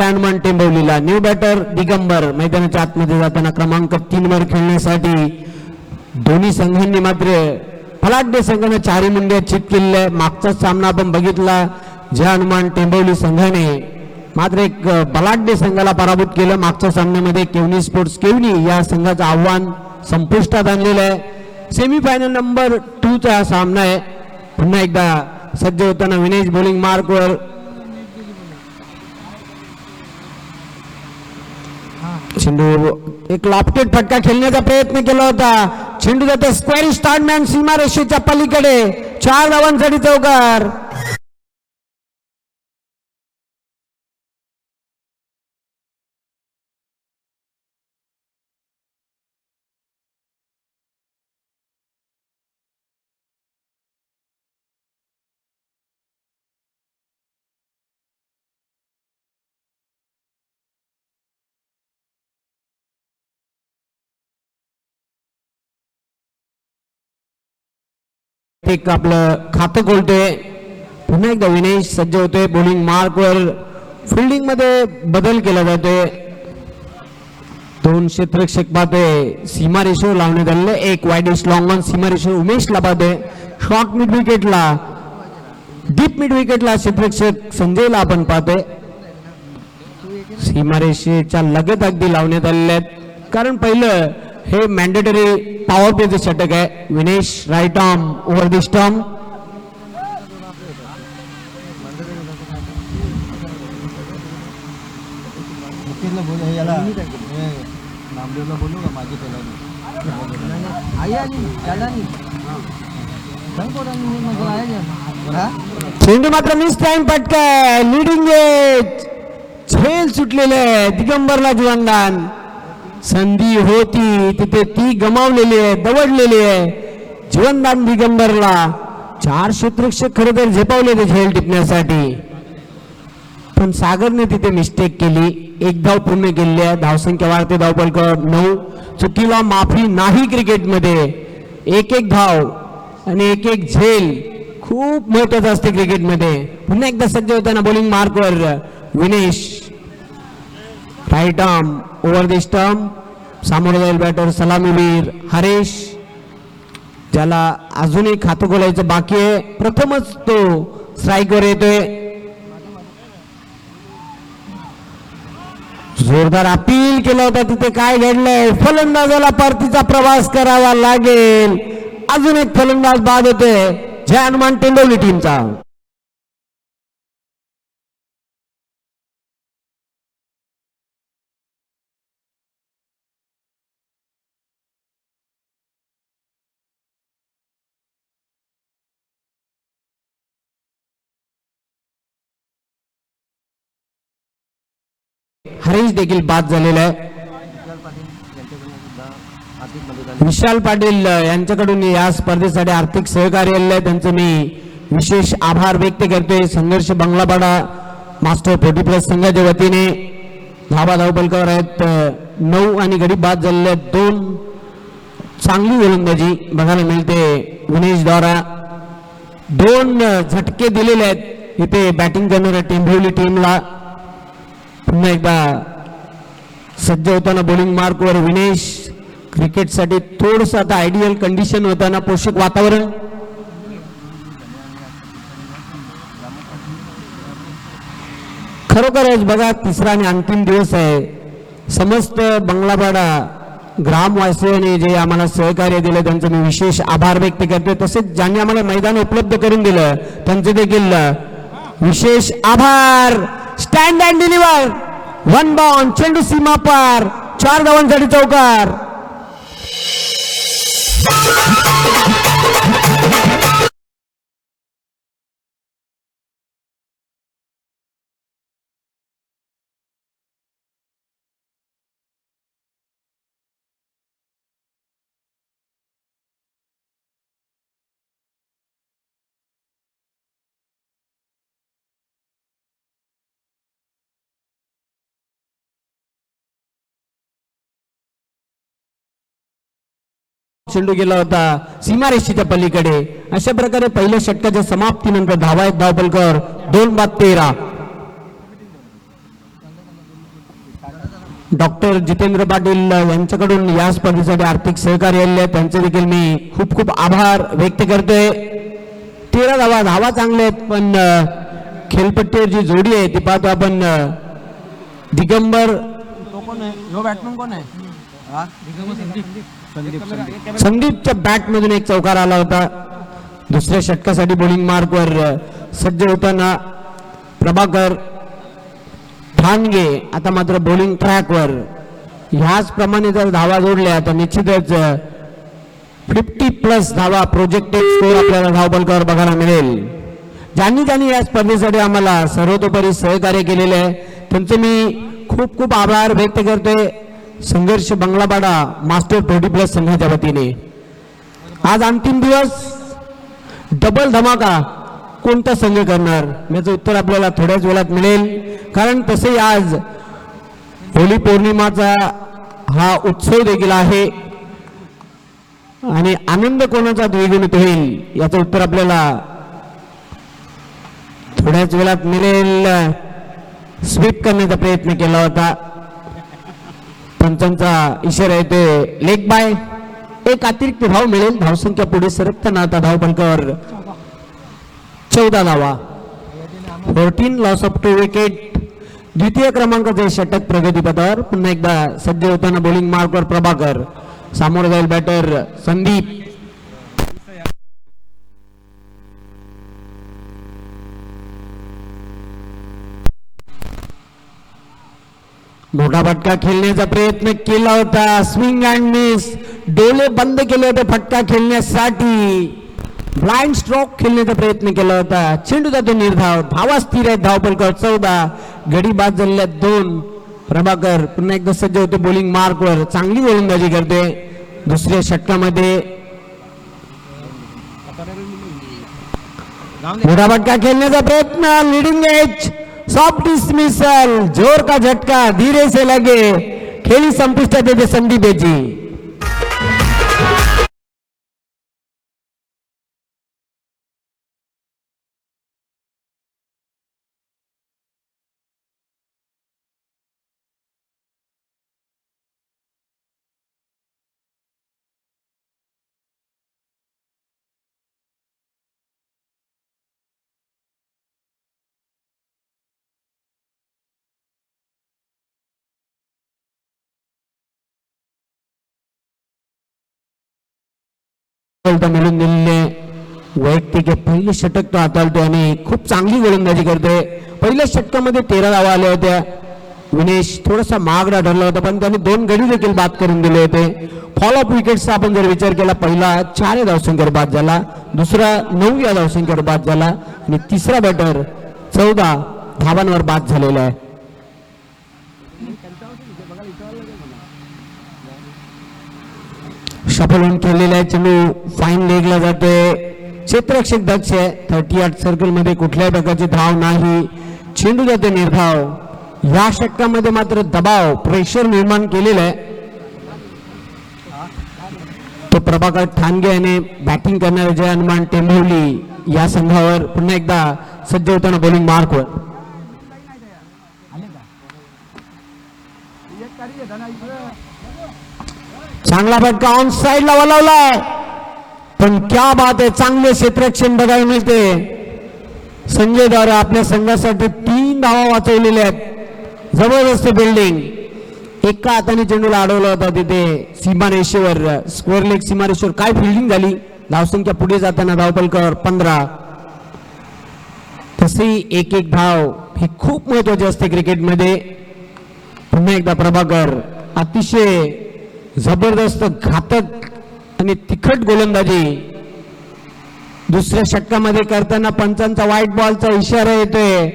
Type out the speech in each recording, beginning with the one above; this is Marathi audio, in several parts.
जय हनुमान टेंबवलीला. न्यू बॅटर दिगंबर मैदानाच्या आतमध्ये जाताना क्रमांक 3 वर खेळण्यासाठी दोन्ही संघांनी मात्र फलाटणे संघाने चारी मुंड्या चित केलेल्या. मागचा सामना आपण बघितला, जय हनुमान टेंबवली संघाने मात्र एक बलाढ्य संघाला पराभूत केलं. मागच्या सामन्यामध्ये केवनी स्पोर्ट्स केवनी या संघाचं आव्हान संपुष्टात आणलेलं आहे. सेमीफायनल नंबर 2 चा हा सामना आहे. पुन्हा एकदा सज्ज होताना विनेश बॉलिंग मार्कवर. चेंडू एक लॉफ्टेड फटका खेळण्याचा प्रयत्न केला होता. चेंडू जाते स्क्वेअर स्टार्टमॅन सीमारेषेच्या पलीकडे. 4 धावांसाठी चौकार. एक आपलं खातं खोलतोय. पुन्हा एकदा विनेश सज्ज होतोय बॉलिंग मार्कवर. फिल्डिंग मध्ये बदल केला जातोय. 2 क्षेत्ररक्षक पाहतोय सीमारेषेवर लावण्यात आलेले. एक वाईडेस्ट लॉंग ऑन सीमारेषेवर उमेशला पाहतोय. शॉर्ट मिड विकेटला डीप मिड विकेटला क्षेत्ररक्षक संजयला आपण पाहतोय. सीमारेषेच्या लगत अगदी लावण्यात आलेले आहेत, कारण पहिलं हे मॅन्डेटरी पॉवर प्लेचं षटक आहे. Vinesh right arm over the stump. चेंडू मात्र मिस टाइम पटकाय. लिडिंग एज झेल सुटलेले दिगंबरला जीवनदान. संधी होती तिथे ती गमावलेली आहे, दवडलेली आहे. जीवनदान दिगंबरला. 4 क्षेत्ररक्षक खरं तर झेपावले ते झेल टिपण्यासाठी, पण सागरने तिथे मिस्टेक केली. 1 धाव पूर्ण केली आहे. धावसंख्या वाढते. धावफलक 9. चुकीला माफी नाही क्रिकेटमध्ये. 1-1 धाव आणि 1-1 झेल खूप महत्वाचं असते क्रिकेटमध्ये. पुन्हा एकदा सज्ज होताना बॉलिंग मार्कवर Vinesh right arm over the stump. सामोरं जाईल बॅटर सलामीवीर हरेश, ज्याला अजूनही खातं खोलायचं बाकी आहे. प्रथमच तो स्ट्राईकवर येतोय. जोरदार अपील केला होता. तिथे काय घडलंय? फलंदाजाला परतीचा प्रवास करावा लागेल. अजून एक फलंदाज बाद होतोय जय हनुमान टेंबवली टीमचा. हरीश देखील बाद झालेला आहे. विशाल पाटील यांच्याकडून या स्पर्धेसाठी आर्थिक सहकार्य आलेलं आहे. त्यांचं मी विशेष आभार व्यक्त करतोय. संघर्ष बंगलापाडा मास्टर 40+ संघाच्या वतीने. धावफलकावर आहेत 9 आणि गडी बाद झालेले आहेत 2. चांगली गोलंदाजी बघायला मिळते विनेश द्वारा. 2 झटके दिलेले आहेत इथे बॅटिंग करणाऱ्या टेंबवली टीमला. पुन्हा एकदा सज्ज होताना बॉलिंग मार्कवर विनेश. क्रिकेटसाठी थोडंसं आता आयडियल कंडिशन होताना पोषक वातावरण. खरोखरच बघा, तिसरा आणि अंतिम दिवस आहे. समस्त बंगलापाडा ग्रामवासियांनी जे आम्हाला सहकार्य दिलं त्यांचं मी विशेष आभार व्यक्त करतोय. तसेच ज्यांनी आम्हाला मैदान उपलब्ध करून दिलं त्यांचे देखील विशेष आभार. Stand and deliver. 1 बॉल. चेंडू सीमा पार. 4 धावांसाठी चौकार. चेंडू गेला होता सीमारेषेच्या पलीकडे. अशा प्रकारे पहिल्या षटकाच्या समाप्तीनंतर धावा आहेत. धावफलकावर 2 बाद 13. डॉक्टर जितेंद्र पाटील यांच्याकडून या स्पर्धेसाठी आर्थिक सहकार्य आले, त्यांचे देखील मी खूप खूप आभार व्यक्त करतोय. 13 धावा चांगले आहेत, पण खेळपट्टीवर जी जोडी आहे ती पाहतो आपण. दिगंबर बॅट्समन कोण आहे? संदीपच्या बॅट मधून एक चौकार आला होता. दुसऱ्या षटकासाठी बॉलिंग मार्कवर सज्ज होताना प्रभाकर ठाणगे आता मात्र बॉलिंग ट्रॅकवर. ह्याच प्रमाणे जर धावा जोडल्या तर निश्चितच 50+ धावा प्रोजेक्टेड स्कोर आपल्याला धावफलकावर बघायला मिळेल. ज्यांनी या स्पर्धेसाठी आम्हाला सर्वतोपरी सहकार्य केलेले आहे त्यांचे मी खूप खूप आभार व्यक्त करतोय. संघर्ष बंगलापाडा मास्टर 40+ संघाच्या वतीने आज अंतिम दिवस, डबल धमाका कोणता संघ करणार याचं उत्तर आपल्याला थोड्याच वेळात मिळेल. कारण तसे आज होळी पौर्णिमाचा हा उत्सव देखील आहे आणि आनंद कोणाचा द्विगुणित होईल याचं उत्तर आपल्याला थोड्याच वेळात मिळेल. स्वीप करण्याचा प्रयत्न केला होता, पंचांचा इशारा येते लेग बाय. एक अतिरिक्त धाव मिळेल. धावसंख्या पुढे सरकताना आता धावफलकावर 14 धावा. 14 लॉस ऑफ 2 विकेट. द्वितीय क्रमांकाचे षटक प्रगतीपथावर. पुन्हा एकदा सज्ज होताना बॉलिंग मार्कवर प्रभाकर. सामोरे जाईल बॅटर संदीप. मोठा फटका खेळण्याचा प्रयत्न केला होता. Swing and miss. डोळे बंद केले होते फटका खेळण्यासाठी. ब्लाइंड स्ट्रोक खेळण्याचा प्रयत्न केला होता. चेंडू जातो निर्धाव. धावा स्थिर आहेत धावफलकावर 14. गडी बाद झालेल्या 2. प्रभाकर पुन्हा एकदा सज्ज होते बॉलिंग मार्कवर. चांगली गोलंदाजी करते. दुसऱ्या षटकामध्ये मोठा फटका खेळण्याचा प्रयत्न. Leading edge. Soft dismissal. जोर का झटका धीरे से लगे. खेळी संपुष्टात येते संदीप याची. मिळून दिलेले वैयक्तिक पहिले षटक तो हाताळतोय आणि खूप चांगली गोलंदाजी करतोय. पहिल्या षटकामध्ये 13 धावा आल्या होत्या. विनेश थोडासा महागडा ठरला होता पण त्याने 2 गडी देखील बाद करून दिले होते. फॉल ऑफ विकेटचा आपण जर विचार केला, पहिला 4 धावसंख्येवर बाद झाला, दुसरा 9 धावसंख्येवर बाद झाला आणि तिसरा बॅटर 14 धावांवर बाद झालेला आहे. सफल होऊन खेळलेला आहे चेंडू फाईन लेगला जाते. क्षेत्ररक्षक दक्ष आहे. 38 सर्कल मध्ये कुठल्याही प्रकारची धाव नाही. चेंडू जाते निर्धाव. या षटकामध्ये मात्र दबाव प्रेशर निर्माण केलेलं आहे. तो प्रभाकर ठाणगे याने बॅटिंग करणारे जय हनुमान टेंभुर्ली या संघावर पुन्हा एकदा सज्ज होताना बॉलिंग मार्कवर. चांगला फटका ऑन साइडला वळवलाय पण क्या बात आहे. चांगले क्षेत्ररक्षण बघायला मिळते. संजय द्वारा आपल्या संघासाठी 3 धावा वाचवलेल्या आहेत. जबरदस्त बिल्डिंग. एका हाताने चेंडूला अडवला होता तिथे सीमारेषेवर. स्क्वेअर लेग सीमारेषेवर काय फिल्डिंग झाली. धावसंख्या पुढे जाताना धावफलकावर 15. तशी एक धाव ही खूप महत्वाची असते क्रिकेटमध्ये. पुन्हा एकदा प्रभाकर अतिशय जबरदस्त घातक आणि तिखट गोलंदाजी दुसऱ्या षटकामध्ये करताना पंचांचा व्हाईट बॉलचा इशारा येतोय.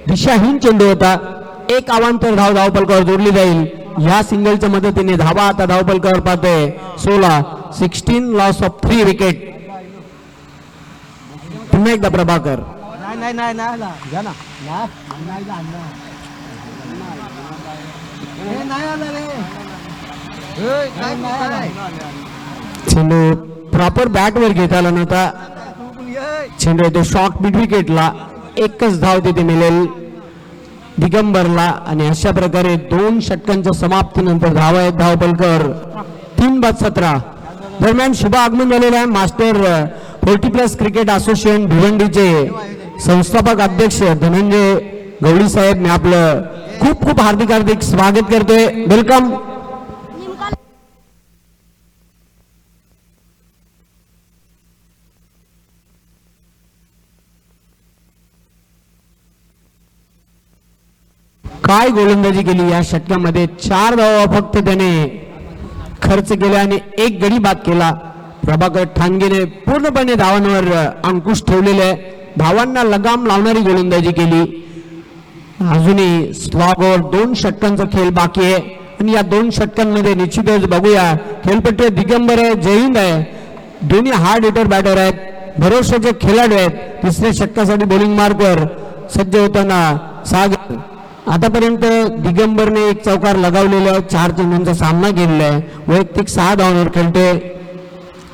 दिशाहीन चेंडू होता. एक अवांतर धाव धावफलकावर जोडली जाईल. या सिंगलच्या मदतीने धावा आता धावफलकावर पाहतोय 16. 16 लॉस ऑफ 3 विकेट. पुन्हा एकदा प्रभाकर. चेंडू प्रॉपर बॅटवर घेता आला नव्हता. चेंडू येतो शॉर्ट मिड विकेटला. एकच धाव तिथे मिळेल. दिगंबरला. आणि अशा प्रकारे 2 षटकांच्या समाप्तीनंतर धावा आहेत धावपलकर 3-17. दरम्यान शुभ आगमन झालेलं आहे. मास्टर 40+ क्रिकेट असोसिएशन भिवंडीचे संस्थापक अध्यक्ष धनंजय गवळी साहेब, मी आपलं खूप खूप हार्दिक स्वागत करतोय. वेलकम. काय गोलंदाजी केली या षटकामध्ये. 4 धावा फक्त त्याने खर्च केल्या आणि 1 गडी बाद केला. प्रभाकर ठाणगेने पूर्णपणे धावांवर अंकुश ठेवलेले आहे. धावांना लगाम लावणारी गोलंदाजी केली. अजूनही स्लॉगवर 2 षटकांचा खेळ बाकी आहे आणि या 2 षटकांमध्ये निश्चितच बघूया. खेळपट्टी दिगंबर आहे, जयहिंद आहे, दोन्ही हार्ड हिटर बॅटर आहेत, भरोशाचे खेळाडू आहेत. तिसऱ्या षटकासाठी बॉलिंग मार्कवर सज्ज होताना सागर. आतापर्यंत दिगंबरने 1 चौकार लगावलेला आहे, 4 चेंडूंचा सामना केलेला आहे, वैयक्तिक 6 धावांवर खेळतोय.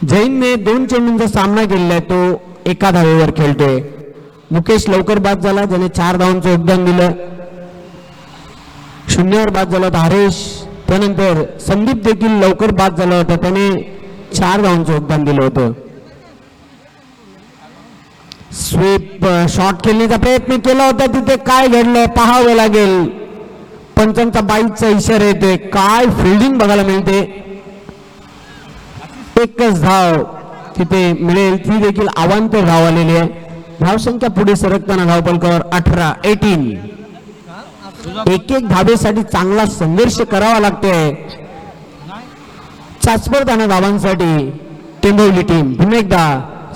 जैनने 2 चेंडूंचा सामना केलेला आहे, तो 1 धावेवर खेळतोय. मुकेश लवकर बाद झाला, ज्याने 4 धावांचं योगदान दिलं. 0वर बाद झाला होता हरेश. त्यानंतर संदीप देखील लवकर बाद झाला होता, त्याने 4 धावांचं योगदान दिलं होतं. स्वीप शॉट खेळण्याचा प्रयत्न केला होता, तिथे काय घडलं पाहावं लागेल. पंचांचा 22चा इशारा येतोय. काय फिल्डिंग बघायला मिळते. 1च धाव तिथे मिळेल, ती देखील अवांतर धाव आलेली आहे. धावसंख्या पुढे सरकताना धावपलकावर 18. 1-1 धावेसाठी चांगला संघर्ष करावा लागतोय. चाचपडताना धावांसाठी टेंबवली टीम. पुन्हा एकदा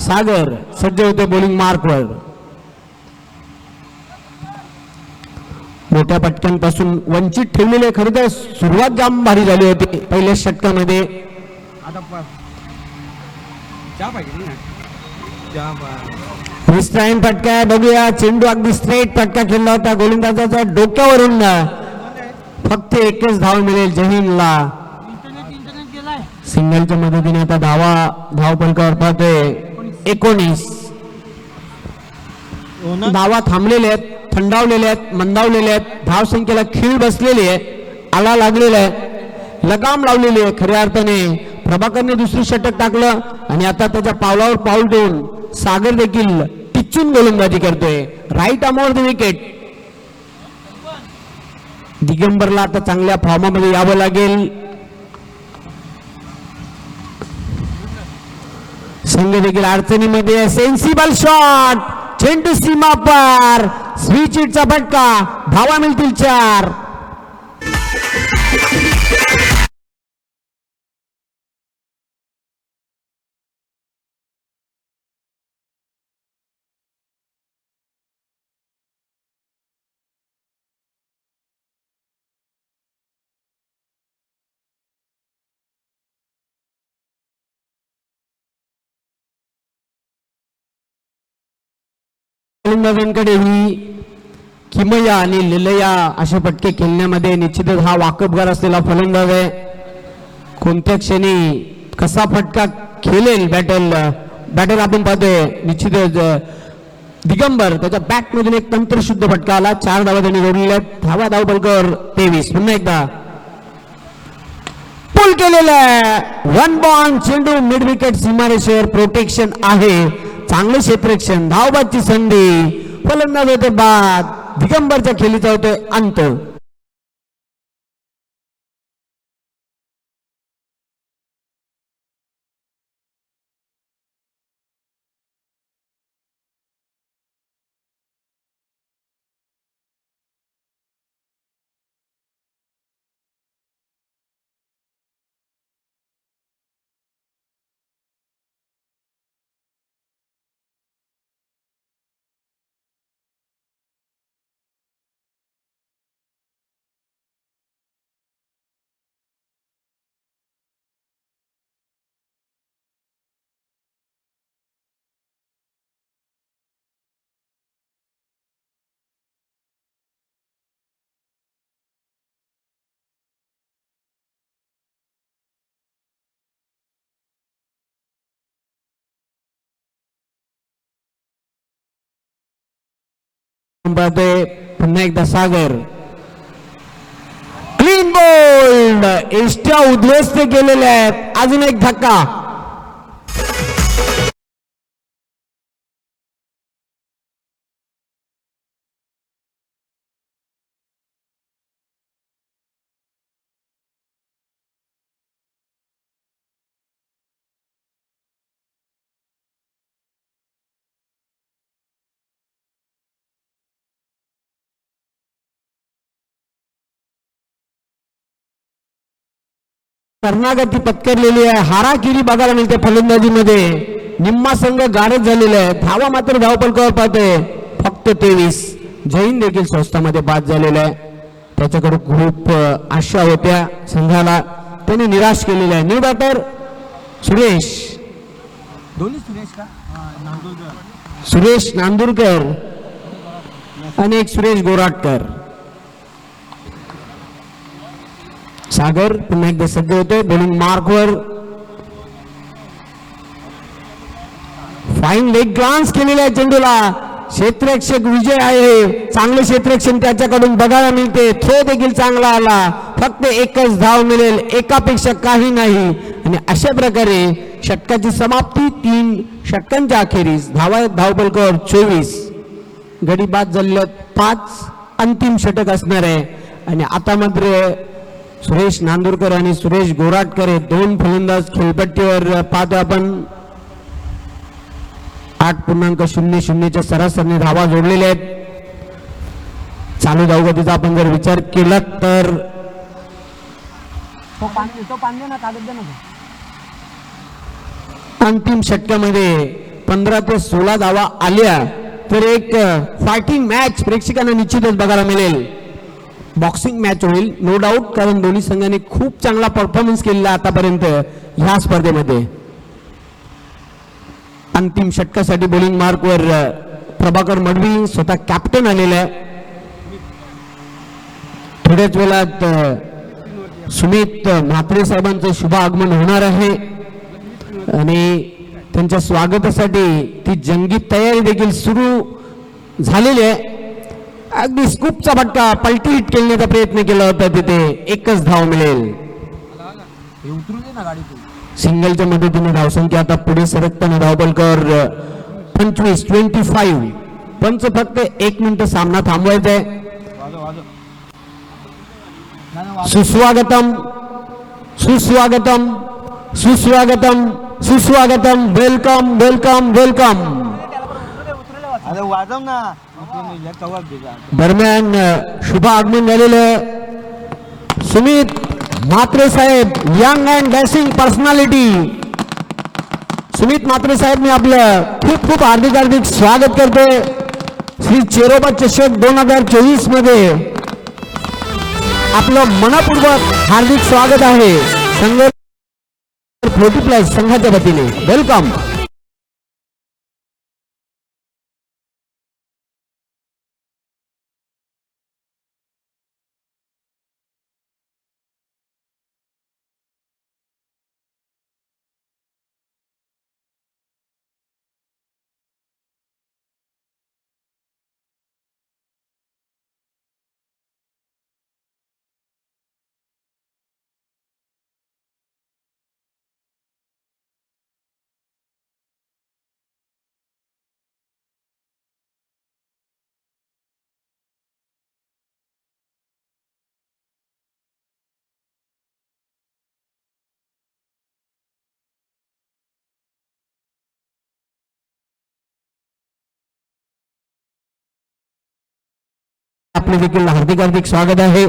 सागर सज्ज होते बॉलिंग मार्कवर. मोठ्या पटक्यांपासून वंचित ठेवलेले. खरं तर सुरुवात जाम भारी झाली होती पहिल्या षटकामध्ये. मिस्ट्राईन फटका आहे, बघूया. चेंडू अगदी स्ट्रेट फटका खेळला होता, गोलंदाजाच्या डोक्यावरून फक्त 1च धाव मिळेल जहीनला. सिंगलच्या मदतीने आता धावपलकावर पाहतोय 19. धावा थांबलेल्या आहेत, थंडावलेल्या आहेत, मंदावलेल्या आहेत. धावसंख्येला खीळ बसलेली आहे, आला लागलेला आहे, लगाम लावलेली आहे. खऱ्या अर्थाने प्रभाकरने 2रे षटक टाकलं आणि आता त्याच्या पावलावर पाऊल ठेवून सागर देखील टिचून गोलंदाजी करतोय. राईट आर्मवर द विकेट. दिगंबरला आता चांगल्या फॉर्मामध्ये यावं लागेल. संघ देखील अडचणीमध्ये. सेन्सिबल शॉट, चेंडू सीमा पार, स्विच हिटचा फटका. धावा मिळतील 4. फलंदाजांकडे ही किमया आणि लिलया असे फटके खेळण्यामध्ये निश्चितच हा वाकबगार असलेला फलंदाज आहे. कोणत्या क्षणी कसा फटका खेळेल बॅटर आपण पाहतोय. निश्चितच दिगंबर त्याच्या बॅटमधून एक तंत्रशुद्ध फटका आला. 4 धावा त्यांनी जोडलेल्या आहेत. धावा धावपलकर 23. पुन्हा एकदा पुल केलेला आहे. 1 बॉल. चेंडू मिड विकेट सीमारेषेवर. प्रोटेक्शन आहे, चांगले क्षेत्ररक्षण. धावबादची संधी. फलंदाज होते बाद. दिगंबरच्या खेळीचा होतोय अंत. पुन्हा एकदा सागर. Clean bowled. एष्ट्या उद्ध्वस्त केलेल्या आहेत. अजून एक धक्का. कर्नागती पत्करलेली आहे. हाराकिरी बघायला मिळते फलंदाजीमध्ये. निम्मा संघ गारद झालेला आहे. धावा मात्र धावपलकावर पाहते फक्त 23. जैन देखील स्वस्तामध्ये बाद झालेला आहे. त्याच्याकडे खूप आशा होत्या संघाला, त्याने निराश केलेला आहे. New batter Suresh. दोन्ही सुरेश का नांदूरकर. सुरेश नांदूरकर आणि एक सुरेश गोराटकर. सागर पुन्हा एकदा सज्ज होते बॉलिंग मार्कवर. फाईन लेग ग्लान्स केलेला आहे चेंडूला. क्षेत्ररक्षक विजय आहे. चांगले क्षेत्ररक्षण त्याच्याकडून बघायला मिळते. थ्रो देखील चांगला आला. फक्त एकच धाव मिळेल, एकापेक्षा काही नाही. आणि अशा प्रकारे षटकाची समाप्ती. 3 षटकांच्या अखेरीस धावपलकावर 24. गडी बाद झालेल्या 5. अंतिम षटक असणार आहे. आणि आता मात्र सुरेश नांदूरकर आणि सुरेश गोराटकर हे 2 फलंदाज खेळपट्टीवर पाहतो आपण. 8.00च्या सरासरीने धावा जोडलेल्या आहेत. चालू धावगतीचा आपण जर विचार केला तर तो पांडे ना कागद दे ना. अंतिम षटकामध्ये 15 ते 16 धावा आल्या तर एक फायटिंग मॅच प्रेक्षकांना निश्चितच बघायला मिळेल. बॉक्सिंग मॅच होईल नो डाऊट, कारण दोन्ही संघांनी खूप चांगला परफॉर्मन्स केलेला आतापर्यंत ह्या स्पर्धेमध्ये. अंतिम षटकासाठी बॉलिंग मार्कवर प्रभाकर मडवी स्वतः कॅप्टन आलेला आहे. थोड्याच वेळात सुमित म्हात्रे साहेबांचं शुभ आगमन होणार आहे आणि त्यांच्या स्वागतासाठी ती जंगी तयारी देखील सुरू झालेली आहे. अगदी स्कूपचा फटका पलटी हिट खेळण्याचा प्रयत्न केला होता, तिथे एकच धाव मिळेल. उतरू दे ना गाडी तू. सिंगलच्या मदतीने धावसंख्या आता पुढे सरकताना धावपलकावर 25. पंच फक्त 1 मिनिट सामना थांबवायचा आहे. सुस्वागतम सुस्वागतम सुस्वागतम सुस्वागतम. Welcome welcome welcome. अरे वाजव ना. दरम्यान शुभ आगमन झालेलं सुमित म्हात्रे साहेब, young and dashing personality. Sumit Mhatre साहेब मी आपलं खूप खूप हार्दिक स्वागत करते श्री चेरोबा चषक 2024 मध्ये. आपलं मनपूर्वक हार्दिक स्वागत आहे संघ 40+ संघाच्या वतीने. वेलकम. आपले देखील हार्दिक स्वागत आहे.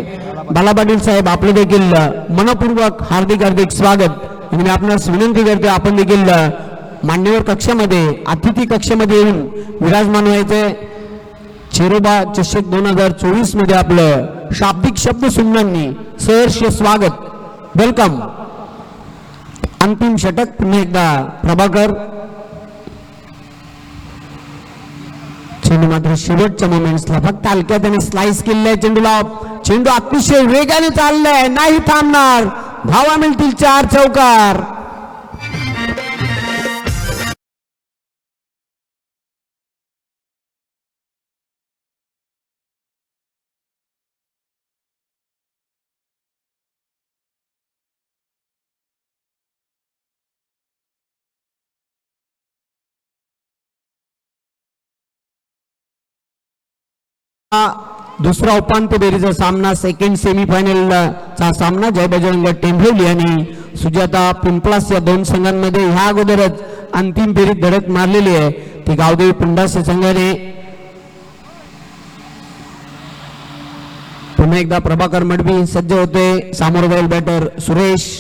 बाला पाटील साहेब आपले देखील मनपूर्वक हार्दिक स्वागत. आणि मी आपणास विनंती करते आपण देखील मान्यवर कक्षामध्ये अतिथी कक्षामध्ये येऊन विराजमान व्हायचे. चेरोबा चषक 2024 मध्ये आपलं शाब्दिक शब्द सुमनांनी सहर्ष स्वागत. वेलकम. अंतिम षटक पुन्हा एकदा प्रभाकर. चेंडू मात्र शेवटच्या मोमेंट्सला फक्त हलक्यात आणि स्लाइस केलेला आहे चेंडूला. चेंडू अतिशय वेगाने चाललाय, नाही थांबणार. धावा मिळतील 4 चौकार. दुसरा उपांत्य फेरीचा सामना सेकंड सेमीफायनलचा सामना जय बजरंग टेंभोली आणि सुजाता पिंपलास या दोन संघांमध्ये ह्या अगोदरच अंतिम फेरीत धडक मारलेली आहे ती गावदेवी पुंडासे संघाने. पुन्हा एकदा प्रभाकर मडवी सज्ज होते, सामोर जाईल बॅटर सुरेश.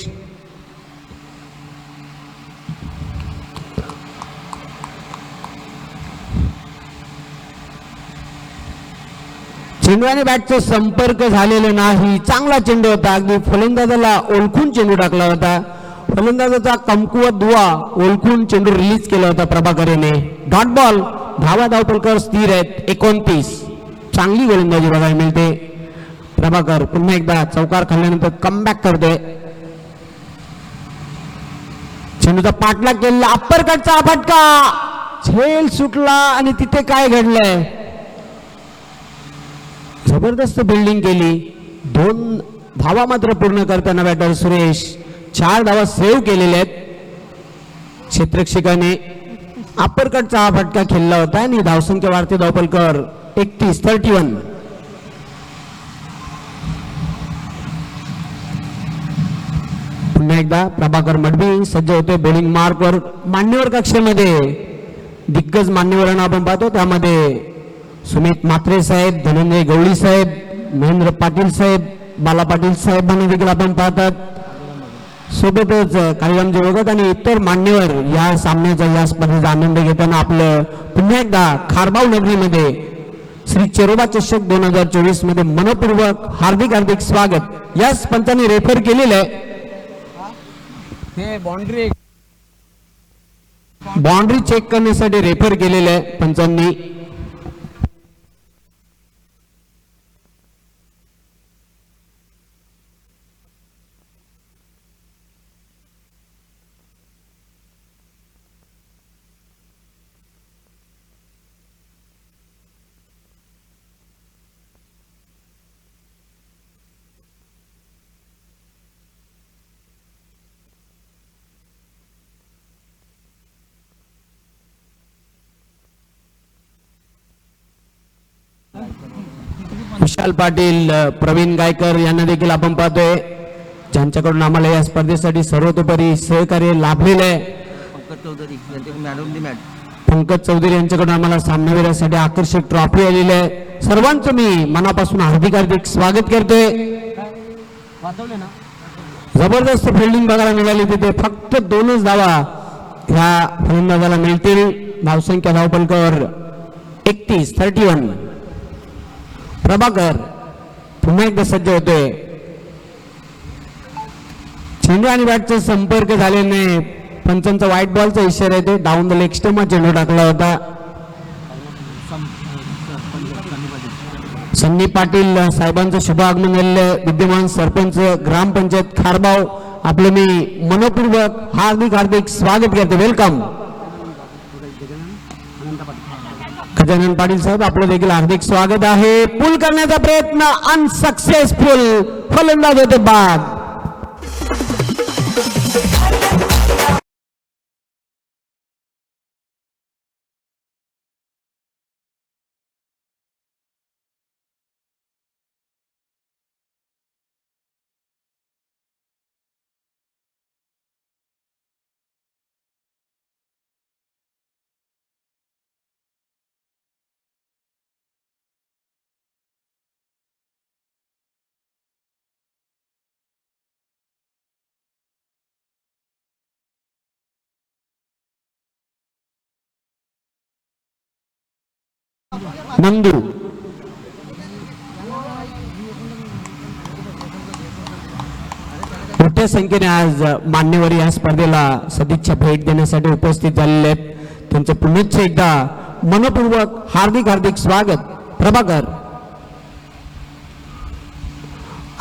चेंडू आणि बॅटचा संपर्क झालेला नाही, चांगला चेंडू होता, अगदी फलंदाजाला ओळखून चेंडू टाकला होता. फलंदाजाचा कमकुवत दुवा ओळखून चेंडू रिलीज केला होता प्रभाकरने. डॉट बॉल, धावा धावपलकर स्थिर आहेत 29. चांगली गोलंदाजी बघायला मिळते. प्रभाकर पुन्हा एकदा चौकार खाल्ल्यानंतर कमबॅक करतोय. चेंडूचा पाठलाग केला, अप्पर कटचा फटका, झेल सुटला आणि तिथे काय घडलंय, जबरदस्त बिल्डिंग केली. 2 धावा मात्र पूर्ण करताना बॅटर सुरेश 4 धावा सेव्ह केलेल्या आहेत. क्षेत्ररक्षकाने अप्पर कटचा हा फटका खेळला होता आणि धावसंख्या वाढते धावपलकर 31. पुन्हा एकदा प्रभाकर मडवी सज्ज होते बॉलिंग मार्कवर. मान्यवर कक्षेमध्ये दिग्गज मान्यवरांना आपण पाहतो, त्यामध्ये सुमित म्हात्रे साहेब, धनंजय गवळी साहेब, महेंद्र पाटील साहेब, बाला पाटील साहेबांना देखील आपण पाहतात. सोबतच काळीरामजी वगत आणि इतर मान्यवर या सामन्याचा या स्पर्धेचा आनंद घेताना आपलं पुन्हा एकदा खारबाव नगरीमध्ये श्री चेरोबा चषक 2024 मध्ये मनपूर्वक हार्दिक स्वागत. याच पंचांनी रेफर केलेलं आहे. बाउंड्री चेक करण्यासाठी रेफर केलेलं आहे पंचांनी. विशाल पाटील, प्रवीण गायकर यांना देखील आपण पाहतोय, ज्यांच्याकडून आम्हाला या स्पर्धेसाठी सर्वतोपरी सहकार्य लाभलेलं आहे. पंकज चौधरी यांच्याकडून आम्हाला सामनावीरासाठी आकर्षक ट्रॉफी आलेली आहे. सर्वांचं मी मनापासून हार्दिक स्वागत करतोय. जबरदस्त फिल्डिंग बघायला मिळाली तिथे. फक्त 2च धावा ह्या फलंदाजाला मिळतील. धावसंख्या धावपलकर 31. प्रभाकर पुन्हा एकदा सज्ज होतोय. चेंडू आणि बॅटचा संपर्क झाल्याने पंचांचा व्हाईट बॉलचा इशारा येतो. डाऊन द लेग स्टंप चेंडू टाकला होता. सन्नी पाटील साहेबांचं शुभ आगमन झालेलं. विद्यमान सरपंच ग्रामपंचायत खारबाव, आपलं मी मनपूर्वक हार्दिक स्वागत करते. वेलकम. गजानन पाटील साहेब, आपलं देखील हार्दिक स्वागत आहे. पूल करण्याचा प्रयत्न अनसक्सेसफुल, फलंदाज होते बाद. नंदू मोठ्या संख्येने आज मान्यवर या स्पर्धेला सदिच्छा भेट देण्यासाठी उपस्थित झालेले आहेत. त्यांचं पुनश्च एकदा मनपूर्वक हार्दिक स्वागत. प्रभाकर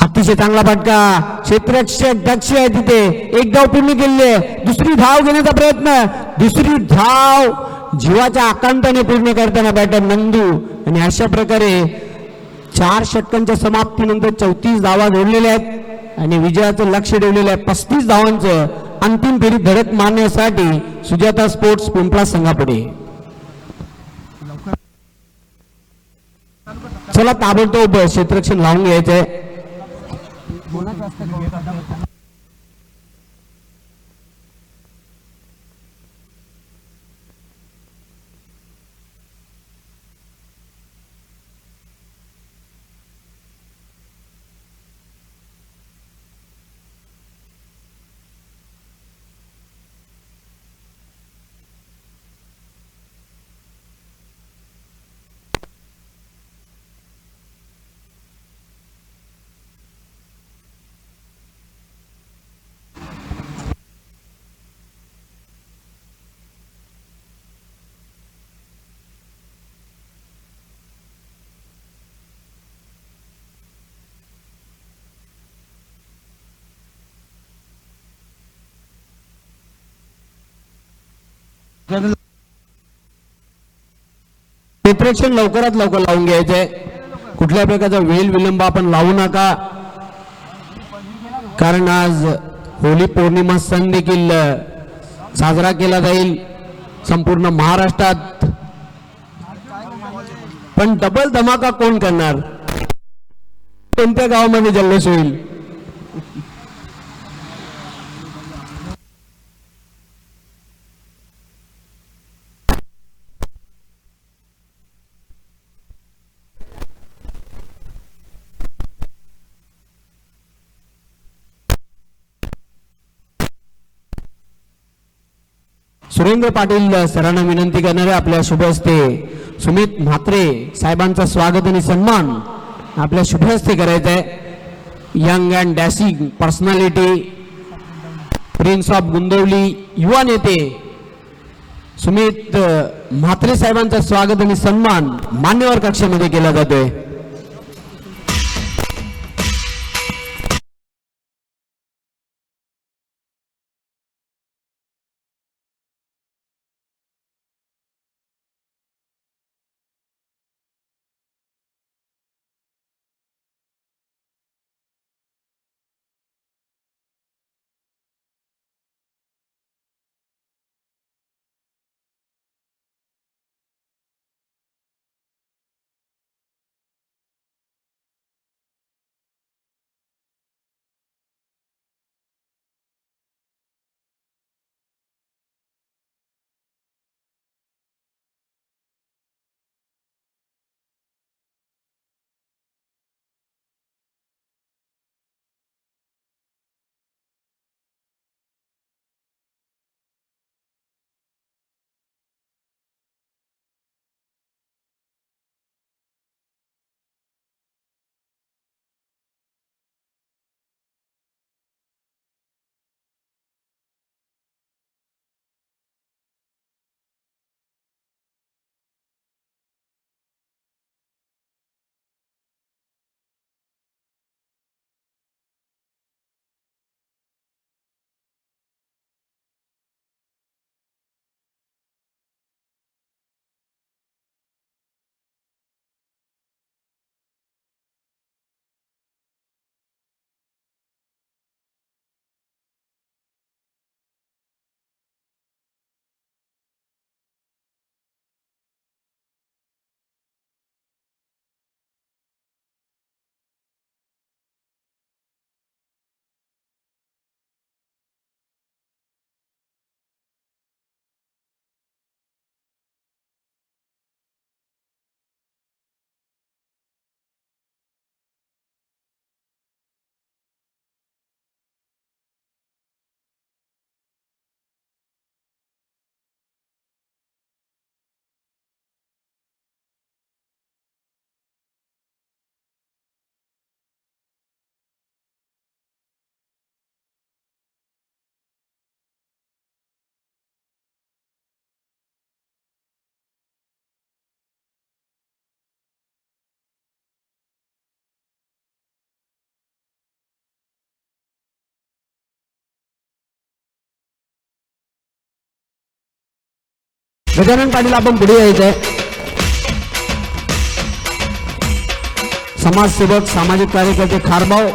अतिशय चांगला फटका, क्षेत्ररक्षक दक्ष आहे तिथे. 1 धाव पूर्ण केलेली आहे. दुसरी धाव घेण्याचा प्रयत्न, दुसरी धाव जीवाच्या आकांताने पूर्ण करताना बॅटर नंदू. आणि अशा प्रकारे 4 षटकांच्या समाप्तीनंतर 34 धावा जोडलेल्या आहेत आणि विजयाचं लक्ष ठेवलेलं आहे 35 धावांचं. अंतिम फेरीत धडक मारण्यासाठी सुजाता स्पोर्ट्स पिंपळा संघापुढे. चला ताबडतोब क्षेत्ररक्षण लावून घ्यायचंय. कोणाच असतं क्षेत्ररक्षण लवकरात लवकर लावून घ्यायचंय. कुठल्या प्रकारचा वेळ विलंब आपण लावू नका, कारण आज होळी पौर्णिमा सण देखील साजरा केला जाईल संपूर्ण महाराष्ट्रात. पण डबल धमाका कोण करणार, कोणत्या गावामध्ये जल्लोष होईल? सुरेंद्र पाटील सरांना विनंती करणारे आपल्या शुभ हस्ते सुमित म्हात्रे साहेबांचा स्वागत आणि सन्मान आपल्या शुभ हस्ते करायचा आहे. Young and dashing personality, prince of Gundavali, युवा नेते सुमित म्हात्रे साहेबांचा स्वागत आणि सन्मान मान्यवर कक्षामध्ये केला जातोय. गजानन पाटील आपण पुढे यायचंय. समाजसेवक सामाजिक कार्यकर्ते खारबाव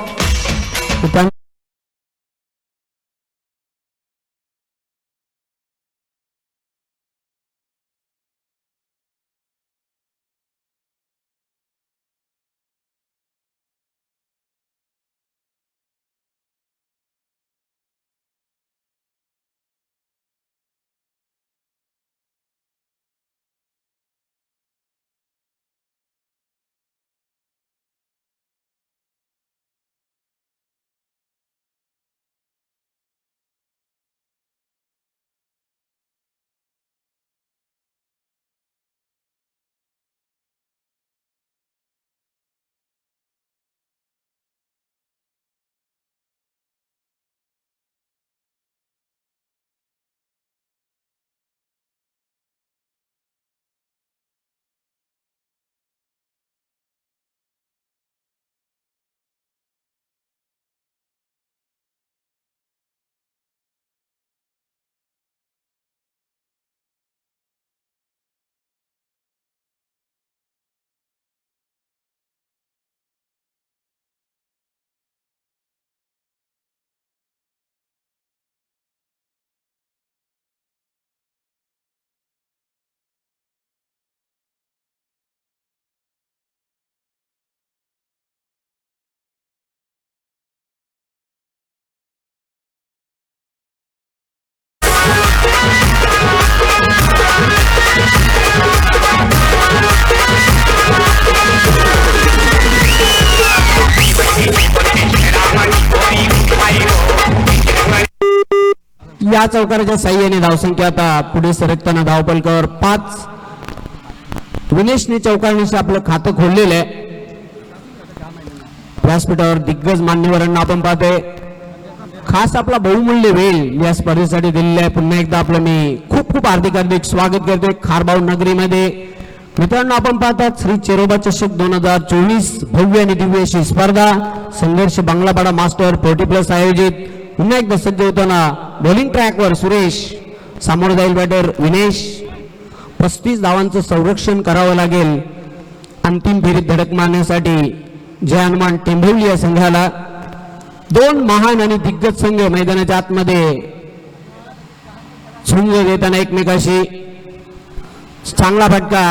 या चौकाराच्या साह्याने धावसंख्या आता पुढे सरकताना धावपलकावर 5. विनेशने चौकारणीशी आपलं खातं खोललेलं आहे. व्यासपीठावर दिग्गज मान्यवरांना आपण पाहतोय. खास आपला बहुमूल्य वेळ या स्पर्धेसाठी दिलेला आहे. पुन्हा एकदा आपलं मी खूप खूप हार्दिक स्वागत करतोय खारबाव नगरीमध्ये. मित्रांनो, आपण पाहतात श्री चेरोबा चषक 2024 भव्य आणि दिव्य अशी स्पर्धा संघर्ष बांगलापाडा मास्टर 40+ आयोजित. पुन्हा एकदा सज्ज होताना बॉलिंग ट्रॅकवर सुरेश, सामोरं जाईल बॅटर विनेश. 35 धावांचं संरक्षण करावं लागेल अंतिम फेरीत धडक मारण्यासाठी. जय हनुमान टेंभुर्णी या संघाला. 2 महान आणि दिग्गज संघ मैदानाच्या आतमध्ये झुंज देताना एकमेकाशी. चांगला फटका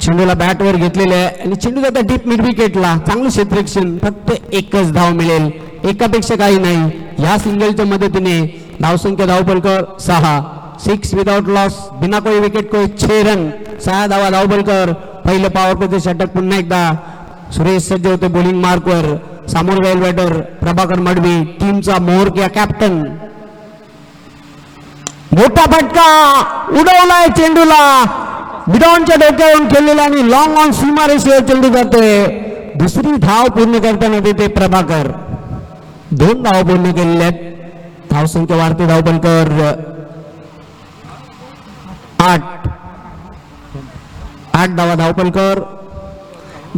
चेंडूला बॅटवर घेतलेला आहे आणि चेंडू जाता डीप मिड विकेटला. चांगलं क्षेत्ररक्षण. फक्त 1च धाव मिळेल, एकापेक्षा काही नाही. या सिंगलच्या मदतीने धावसंख्या धावपलकर 6 विदाउट लॉस, बिना कोई विकेट कोई 6 रन. 6 धावा धावपलकर. पहिलं पॉवर प्लेचं षटक. पुन्हा एकदा सुरेश सज्ज होते बॉलिंग मार्कवर. सामोर जाईल बॅटर प्रभाकर मडवी, टीमचा मोहरक्या कॅप्टन. मोठा फटका उडवलाय चेंडूला. बिडॉनच्या डोक्यावरून खेळलेला आणि लॉंग ऑन सीमारेषेवर चेंडू जातोय. दुसरी धाव पूर्ण करताना तिथे प्रभाकर. 2 धाव पूर्ण केलेल्या आहेत. धावसंख्या वाढते धावपलकर 8 धावा धावपलकर.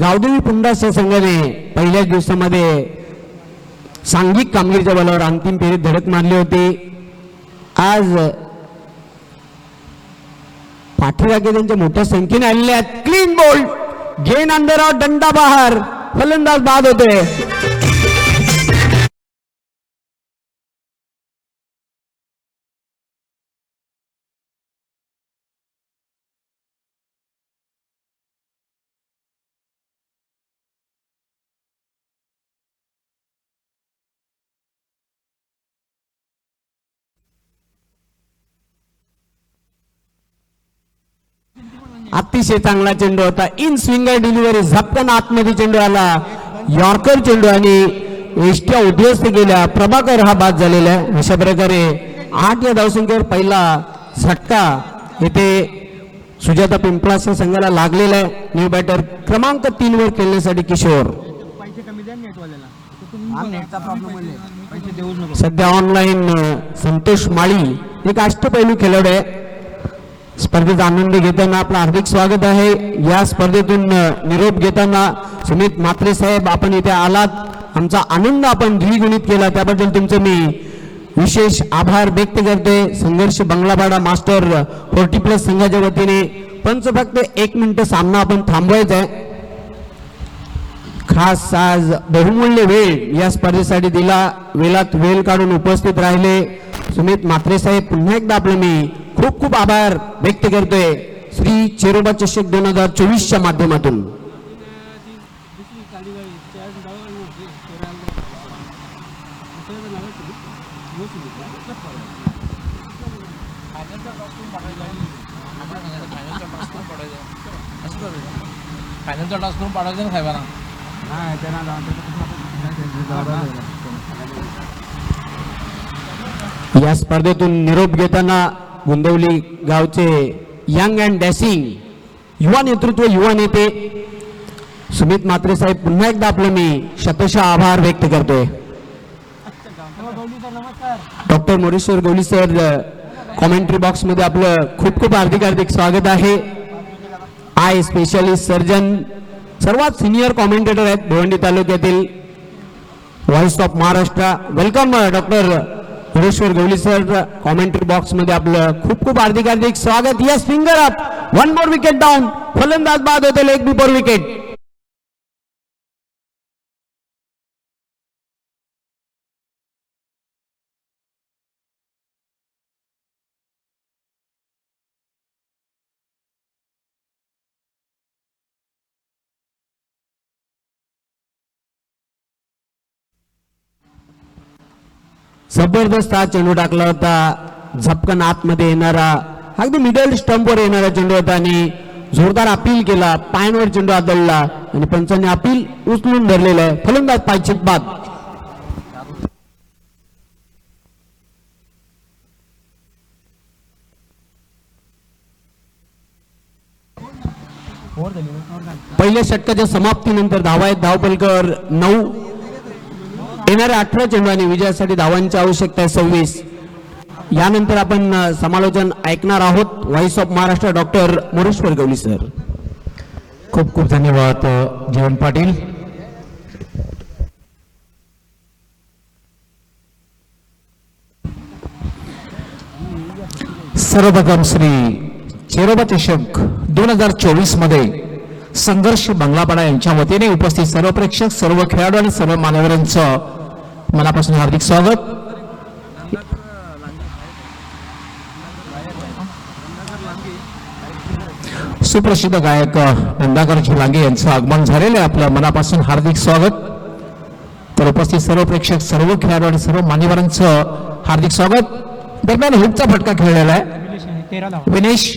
गावदेवी पुंडाच्या संघाने पहिल्याच दिवसामध्ये सांघिक कामगिरीच्या बलावर अंतिम फेरीत धडक मारली होती. आज पाठीराखे त्यांच्या मोठ्या संख्येने आलेले आहेत. Clean bowled, gain under out, दंडा बाहेर, फलंदाज बाद होते. अतिशय चांगला चेंडू होता. इन स्विंगर डिलिव्हरी, झपकन आतमध्ये चेंडू आला. यॉर्कर चेंडू आणि एष्ट्या उद्ध्वस्त गेल्या. प्रभाकर हा बाद झालेला आहे. अशा प्रकारे 8 या धावसंख्येवर पहिला झटका येथे सुजाता पिंपळाच्या संघाला लागलेला आहे. न्यू बॅटर क्रमांक 3 वर खेळण्यासाठी किशोर. सध्या ऑनलाईन संतोष माळी एक अष्टपैलू खेळाडू आहे. स्पर्धेचा आनंद घेताना आपलं हार्दिक स्वागत आहे. या स्पर्धेतून निरोप घेताना सुमित म्हात्रे साहेब, आपण इथे आलात, आमचा आनंद आपण द्विगुणित केला, त्याबद्दल तुमचं मी विशेष आभार व्यक्त करते. संघर्ष बांगलापाडा मास्टर 40+ संघाच्या वतीने पंच फक्त 1 मिनिट सामना आपण थांबवायचा आहे. खास आज बहुमूल्य वेळ या स्पर्धेसाठी दिला. वेळात वेळ काढून उपस्थित राहिले सुमित म्हात्रे साहेब, पुन्हा एकदा आपलं मी खूप खूप आभार व्यक्त करतोय श्री चेरोबा चषक 2024च्या माध्यमातून. फायनलचा टॉस करून पाडायचं ना खायला. या स्पर्धेतून निरोप घेताना गुंदवली गावचे यंग अँड डॅशिंग युवा नेतृत्व, युवा नेते सुमित म्हात्रे साहेब, पुन्हा एकदा आपलं मी शतशः आभार व्यक्त करतोय. Doctor Moreshwar Gawali sir commentary box मध्ये आपलं खूप खूप हार्दिक स्वागत आहे. आय स्पेशलिस्ट सर्जन, सर्वात सिनियर कॉमेंटेटर आहेत भिवंडी तालुक्यातील, voice of Maharashtra. Welcome doctor Moreshwar Gawali sir, commentary box मध्ये आपलं खूप खूप हार्दिक स्वागत. Yes, finger up, 1 more wicket down, फलंदाज बाद होते, लेग बिफोर विकेट. जबरदस्त हा चेंडू टाकला होता, झपकन आतमध्ये येणारा, अगदी मिडल स्टंपवर येणारा चेंडू होता आणि जोरदार अपील केला, पायांवर चेंडू आदळला आणि पंचांनी अपील उचलून धरलेलं आहे. फलंदाज पायचीत बाद. पहिल्या षटकाच्या समाप्तीनंतर धावा आहेत धावपलकर 9. येणाऱ्या 18 चेंडूंनी विजयासाठी धावांची आवश्यकता आहे 26. यानंतर आपण समालोचन ऐकणार आहोत. Voice of Maharashtra doctor Moreshwar Gawali sir. खूप खूप धन्यवाद जीवन पाटील. सर्वप्रथम श्री चेरोबा चषक 2024 मध्ये संघर्ष बंगलापाडा यांच्या वतीने उपस्थित सर्व प्रेक्षक, सर्व खेळाडू आणि सर्व मान्यवरांचं मनापासून हार्दिक स्वागत. सुप्रसिद्ध गायक नंदाकरजी लांगे यांचं आगमन झालेलं आहे. आपलं मनापासून हार्दिक स्वागत. तर उपस्थित सर्व प्रेक्षक, सर्व खेळाडू आणि सर्व मान्यवरांचं हार्दिक स्वागत. दरम्यान हुकचा फटका खेळलेला आहे विनेश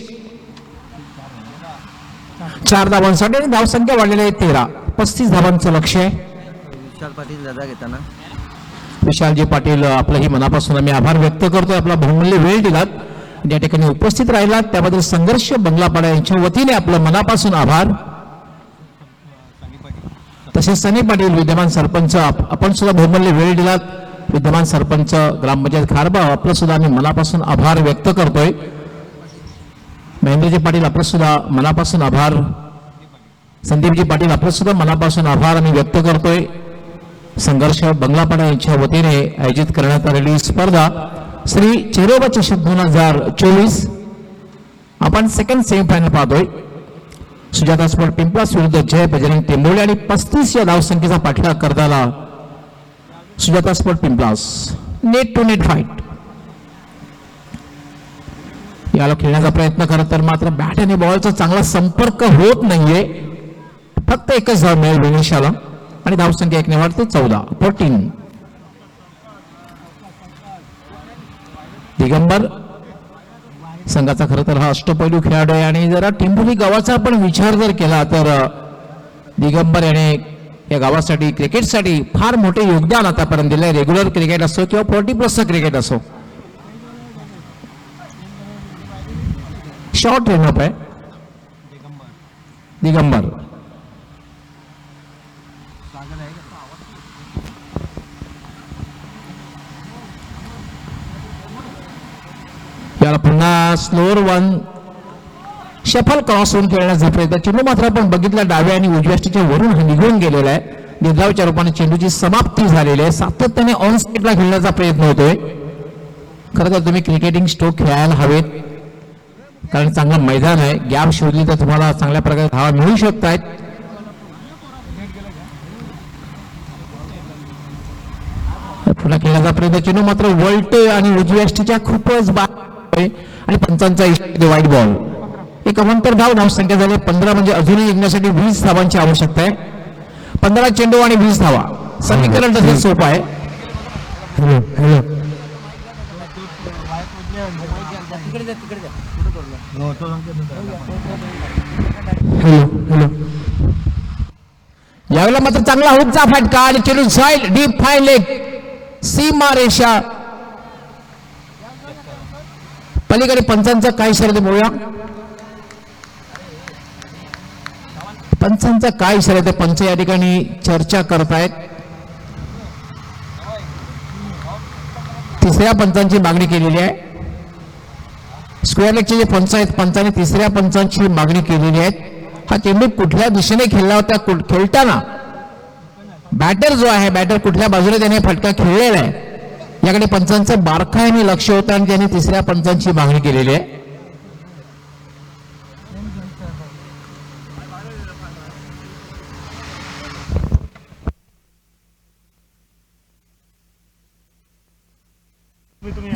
4 धावांसाठी आणि धावसंख्या वाढलेली आहे 13. 35 धावांचं लक्ष आहे. विशाल पाटील दादा घेताना विशालजी पाटील आपलंही मनापासून आम्ही आभार व्यक्त करतोय. आपला बहुमूल्य वेळ दिलात, या ठिकाणी उपस्थित राहिलात त्याबद्दल संघर्ष बंगलापाडा यांच्या वतीने आपलं मनापासून आभार. तसेच सनी पाटील विद्यमान सरपंच, आपण सुद्धा बहुमूल्य वेळ दिलात. विद्यमान सरपंच ग्रामपंचायत खारबा, आपलं सुद्धा आम्ही मनापासून आभार व्यक्त करतोय. महेंद्रजी पाटील आपलं सुद्धा मनापासून आभार. संदीपजी पाटील आपलं सुद्धा मनापासून आभार आम्ही व्यक्त करतोय. संघर्ष बंगलापाडा यांच्या वतीने आयोजित करण्यात आलेली स्पर्धा श्री चेरोबा चषक 2024 आपण सेकंड सेमीफायनल पाहतोय. सुजाता स्पोर्ट पिंपलास विरुद्ध जय बजरंग टेंबोळे आणि 35 या धावसंख्येचा पाठलाग करताना Sujata sport Pimplas. Net to net fight याला खेळण्याचा प्रयत्न करत तर मात्र बॅट आणि बॉलचा चांगला संपर्क होत नाहीये. फक्त एकच धाव मिळेल विनिशाला आणि धावसंख्या 1 ने वाढते 14. दिगंबर संघाचा खरं तर हा अष्टपैलू खेळाडू आहे आणि जरा टिंबोली गावाचा आपण विचार जर केला तर दिगंबर याने या गावासाठी क्रिकेटसाठी फार मोठे योगदान आतापर्यंत दिलंय. रेग्युलर क्रिकेट असो किंवा 40+ क्रिकेट असो. शॉर्ट रेनअप आहे दिगंबर. याला पुन्हा स्लोअर 1 शफल क्रॉस होऊन खेळण्याचा प्रयत्न. चेंडू मात्र आपण बघितला डाव्या आणि उजव्या स्टिकच्या वरून हा निघून गेलेला आहे. निर्धावच्या रूपाने चेंडूची समाप्ती झालेली आहे. सातत्याने ऑन साईडला खेळण्याचा प्रयत्न होतोय. खरं तर तुम्ही क्रिकेटिंग स्ट्रोक खेळायला हवेत, कारण चांगलं मैदान आहे. गॅप शोधली तर तुम्हाला चांगल्या प्रकारे धावा मिळू शकतायत. पुन्हा खेळण्याचा प्रयत्न. चेंडू मात्र वळतोय आणि उजव्या स्टिकच्या खूपच बाहेर आणि पंचांचा इशारा वाईट बॉल. एक अवंतर धावसंख्या झाली 15 म्हणजे अजूनही जिंकण्यासाठी 20 धावांची आवश्यकता आहे. 15 चेंडू आणि 20 धावा समीकरण तसे सोपं आहे. यावेळेला मात्र चांगला हुकचा फटका आणि चेंडू साईड डीप फाईन लेग सीमा रेषा पलीकडे. पंचांचा काय इशारा ते बोलूया. पंचांचा काय इशारा ते पंच या ठिकाणी चर्चा करतायत. तिसऱ्या पंचांची मागणी केलेली आहे. स्क्वेअर लेगचे जे पंच आहेत पंचाने तिसऱ्या पंचांची मागणी केलेली आहे. हा चेंडू कुठल्या दिशेने खेळला होता, खेळताना बॅटर जो आहे बॅटर कुठल्या बाजूने त्याने फटका खेळलेला आहे याकडे पंचांचं बारकाईने लक्ष होतं आणि त्याने तिसऱ्या पंचांची मागणी केलेली आहे.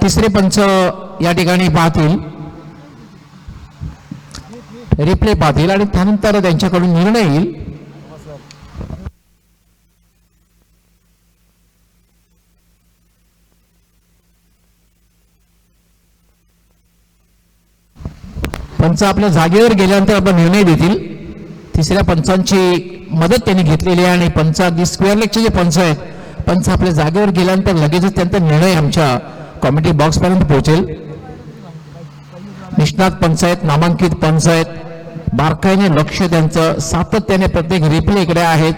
तिसरे पंच या ठिकाणी पाहतील, रिप्ले पाहतील आणि त्यानंतर त्यांच्याकडून निर्णय येईल. पंच आपल्या जागेवर गेल्यानंतर आपण निर्णय देतील. तिसऱ्या पंचांची मदत त्यांनी घेतलेली आहे आणि पंच अगदी स्क्वेअर लेगचे जे पंच आहेत पंच आपल्या जागेवर गेल्यानंतर लगेचच त्यांचा निर्णय आमच्या कॉमिटी बॉक्स पर्यंत पोहोचेल. निष्णात पंच आहेत, नामांकित पंच आहेत, बारकाईने लक्ष त्यांचं सातत्याने प्रत्येक रिप्लेकडे आहेत.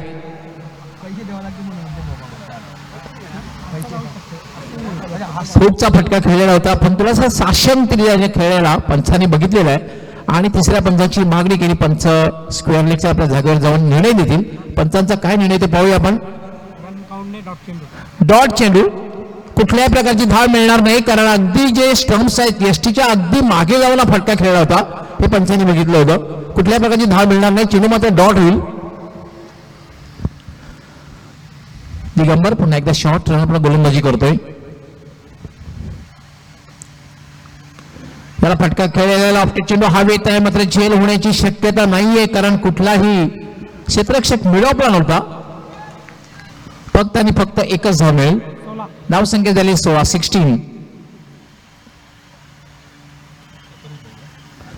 हुकचा फटका खेळलेला होता पण थोडासा साशंकरीने खेळलेला पंचांनी बघितलेला आहे आणि तिसऱ्या पंचांची मागणी केली. पंच स्क्वेअर लेगच्या आपल्या जागेवर जाऊन निर्णय देतील. पंचांचा काय निर्णय ते पाहूया आपण. डॉट चेंडू, कुठल्याही प्रकारची धाव मिळणार नाही कारण अगदी जे स्टंप्स आहेत यष्टीच्या अगदी मागे जाऊन हा फटका खेळला होता हे पंचांनी बघितलं होतं. कुठल्याही प्रकारची धाव मिळणार नाही, चेंडू मात्र डॉट होईल. दिगंबर पुन्हा एकदा शॉर्ट रन आपला गोलंदाजी करतोय. त्याला फटका खेळलेला ऑफ्टेड चेंडू हवेत आहे मात्र झेल होण्याची शक्यता नाहीये कारण कुठलाही क्षेत्ररक्षक मिळवला नव्हता. फक्त आणि फक्त एकच धाव मिळेल. धावसंख्या झाली 16.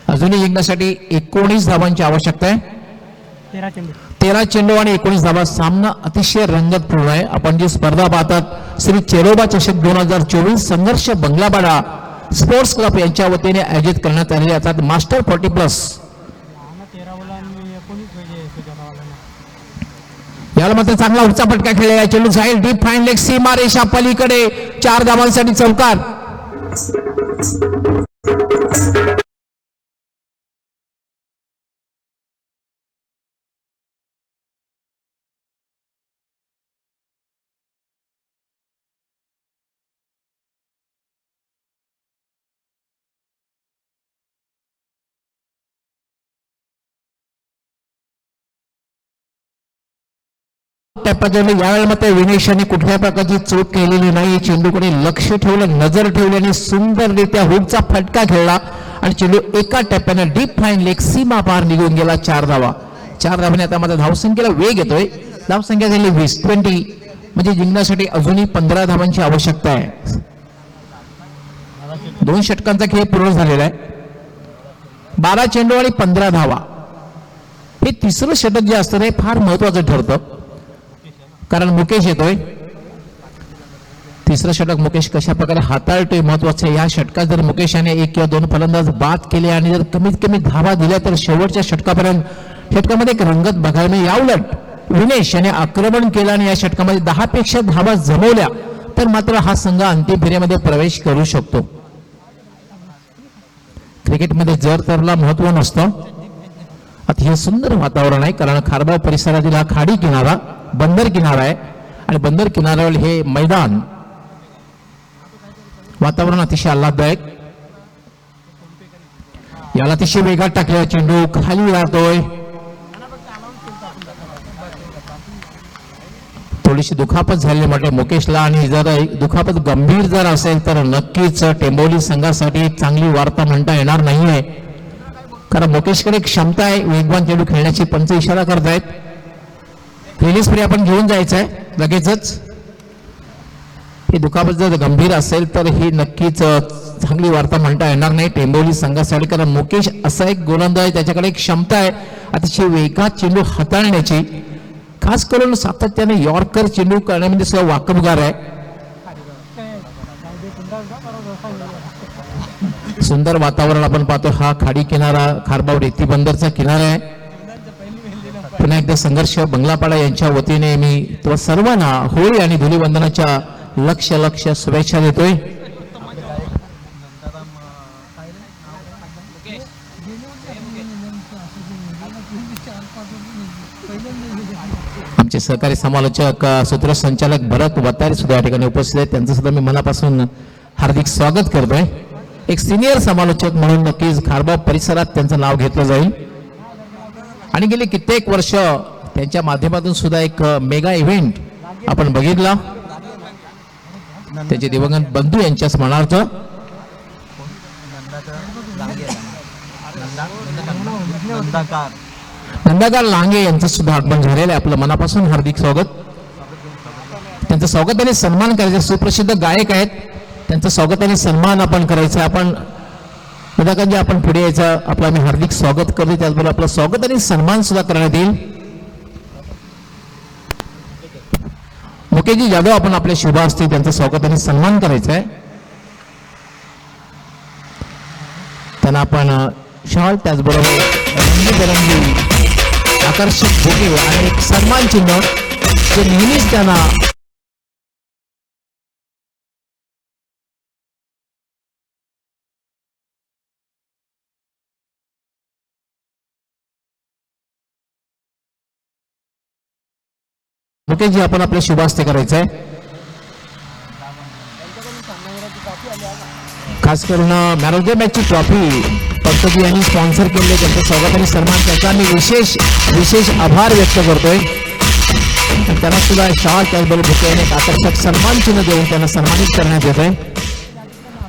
अजूनही जिंकण्यासाठी 19 धावांची आवश्यकता आहे. 13 चेंडू आणि 19 धावा. सामना अतिशय रंगतपूर्ण आहे. आपण जी स्पर्धा पाहतात श्री चेरोबा चषक 2024 संघर्ष बंगलापाडा स्पोर्ट्स क्लब यांच्या वतीने आयोजित करण्यात आलेले अर्थात मास्टर 40+. याला मात्र चांगला उच्च फटका खेळलेला चेंडू जाईल डीप फाईन लेग सीमा रेषा पलीकडे 4 धावांसाठी चौकार. यावेळेला मात्र विनेशाने कुठल्या प्रकारची चूक केलेली नाही. चेंडूकडे लक्ष ठेवलं, नजर ठेवली आणि सुंदररित्या हुकचा फटका खेळला आणि चेंडू एका टप्प्याने डीप फाईन लेग सीमा पार निघून गेला. 4 धावा. 4 धावांनी आता माझा धावसंख्येला वेग येतोय. धावसंख्या झाली 20 म्हणजे जिंकण्यासाठी अजूनही 15 धावांची आवश्यकता आहे. 2 षटकांचा खेळ पूर्ण झालेला आहे. 12 चेंडू आणि 15 धावा. हे तिसरं षटक जे असतं ते फार महत्वाचं ठरतं कारण मुकेश येतोय. तिसरं षटक मुकेश कशा प्रकारे हाताळतोय महत्वाचं आहे. या षटकात जर मुकेश याने 1 किंवा 2 फलंदाज बाद केले आणि जर कमीत कमी धावा दिल्या तर शेवटच्या षटकामध्ये एक रंगत बघायला मिळेल. याउलट विनेश याने आक्रमण केलं आणि या षटकामध्ये 10 पेक्षा धावा जमवल्या तर मात्र हा संघ अंतिम फेरीमध्ये प्रवेश करू शकतो. क्रिकेटमध्ये जर तरला महत्व नसतं. अतिशय सुंदर वातावरण आहे कारण खारबाव परिसरातील हा खाडी किनारा बंदर किनारा आहे आणि बंदर किनाऱ्यावर हे मैदान वातावरण अतिशय आल्हाददायक. याला अतिशय वेगात टाकलेला चेंडू खाली जातोय. थोडीशी दुखापत झाली म्हटले मुकेशला आणि जर दुखापत गंभीर जर असेल तर नक्कीच टेंबोली संघासाठी एक चांगली वार्ता म्हणता येणार नाहीये कारण मुकेशकडे क्षमता आहे वेगवान चेंडू खेळण्याची. पंच इशारा करतायत रिलीज फ्री आपण घेऊन जायचं आहे लगेचच. ही दुखापत जर गंभीर असेल तर ही नक्कीच चांगली वार्ता म्हणता येणार नाही टेंबोली संघासाठी कारण मुकेश असा एक गोलंदाज आहे त्याच्याकडे एक क्षमता आहे अतिशय वेगात चेंडू हाताळण्याची. खास करून सातत्याने यॉर्कर चेंडू करण्यामध्ये सुद्धा वाकबगार आहे. सुंदर वातावरण आपण पाहतो. हा खाडी किनारा खारबाव रेती बंदरचा किनारा आहे. पुन्हा एकदा संघर्ष बंगलापाडा यांच्या वतीने मी सर्वांना होळी आणि धुलीवंदनाच्या लक्ष शुभेच्छा देतोय. आमचे सहकारी समालोचक सूत्रसंचालक भरत वतारे सुद्धा या ठिकाणी उपस्थित आहेत. त्यांचं सुद्धा मी मनापासून हार्दिक स्वागत करतोय. एक सिनियर समालोचक म्हणून नक्कीच खारबाव परिसरात त्यांचं नाव घेतलं जाईल आणि गेली कित्येक वर्ष त्यांच्या माध्यमातून सुद्धा एक मेगा इव्हेंट आपण बघितला. त्याचे दिवंगत बंधू यांच्या स्मरणार्थ नंदाकार लांगे यांचं सुद्धा आगमन झालेलं आहे. आपलं मनापासून हार्दिक स्वागत. त्यांचं स्वागत आणि सन्मान करायचं. सुप्रसिद्ध गायक आहेत त्यांचं स्वागत आणि सन्मान आपण करायचं. आपण नंदाकांजी आपण पुढे यायचं आपलं आम्ही हार्दिक स्वागत करतो. त्याचबरोबर आपलं स्वागत आणि सन्मान सुद्धा करण्यात येईल. मुकेशजी जाधव आपण आपल्या शुभ असते त्यांचं स्वागत आणि सन्मान करायचं आहे. त्यांना आपण शॉल, त्याचबरोबर रंगीबेरंगी आकर्षक बुके आणि एक सन्मान चिन्ह जे नेहमीच त्यांना बुके जे आपण आपल्या शुभास्ते करायचं आहे. खास करून मॅन ऑफ द मॅचची ट्रॉफी पंकजी यांनी स्पॉन्सर केले, त्यांचं स्वागत आणि सन्मान त्याचा मी विशेष आभार व्यक्त करतोय. त्यांना सुद्धा शाल, त्याचबरोबर बुके आणि एक आकर्षक सन्मान चिन्ह देऊन त्यांना सन्मानित करण्यात येत आहे.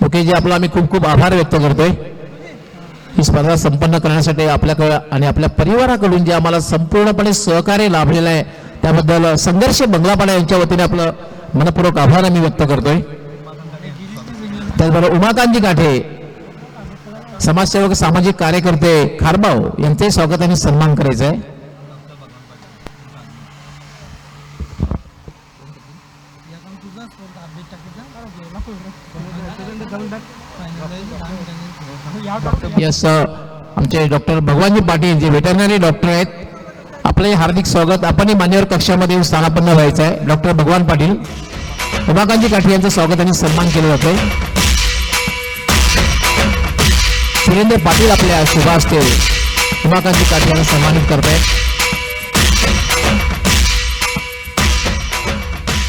बुकेजी आपला आम्ही खूप खूप आभार व्यक्त करतोय. ही स्पर्धा संपन्न करण्यासाठी आपल्याकडे आणि आपल्या परिवाराकडून जे आम्हाला संपूर्णपणे सहकार्य लाभलेलं आहे त्याबद्दल संघर्ष बंगलापाडा यांच्या वतीने आपलं मनपूर्वक आभार आम्ही व्यक्त करतोय. त्याचबरोबर उमाकांतजी गाठे, समाजसेवक, सामाजिक कार्यकर्ते खारबाव यांचे स्वागत आणि सन्मान करायचं आहे. यस, आमचे डॉक्टर भगवानजी पाटील जे व्हेटरनरी डॉक्टर आहेत, आपले हार्दिक स्वागत. आपणही मान्यवर कक्षामध्ये येऊन स्थानापन्न व्हायचं आहे. डॉक्टर भगवान पाटील, उमाकांतजी काठे यांचं स्वागत आणि सन्मान केलं जातंय. सुरेंद्र पाटील आपल्या शुभास्ते उमाकांतजी काठे यांना सन्मानित करत आहेत.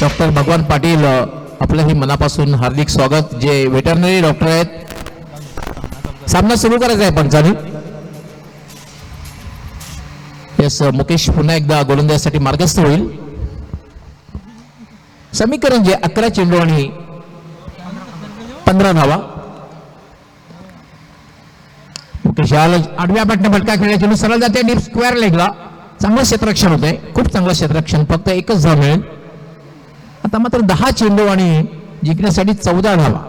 डॉक्टर भगवान पाटील आपलंही मनापासून हार्दिक स्वागत, जे व्हेटरनरी डॉक्टर आहेत. सामना सुरू करायचा आहे पंचांनी. यस, मुकेश पुन्हा एकदा गोलंदाजीसाठी मार्गस्थ होईल. समीकरण जे 11 चेंडू आणि 15 धावा. मुकेश आडव्या पाटण्या फटका खेळला, चेंडू सरळ जाते डीप स्क्वेअर लेगला. चांगलं क्षेत्ररक्षण होते, खूप चांगलं क्षेत्ररक्षण, फक्त एकच धाव मिळेल. आता मात्र 10 चेंडू आणि जिंकण्यासाठी 14 धावा.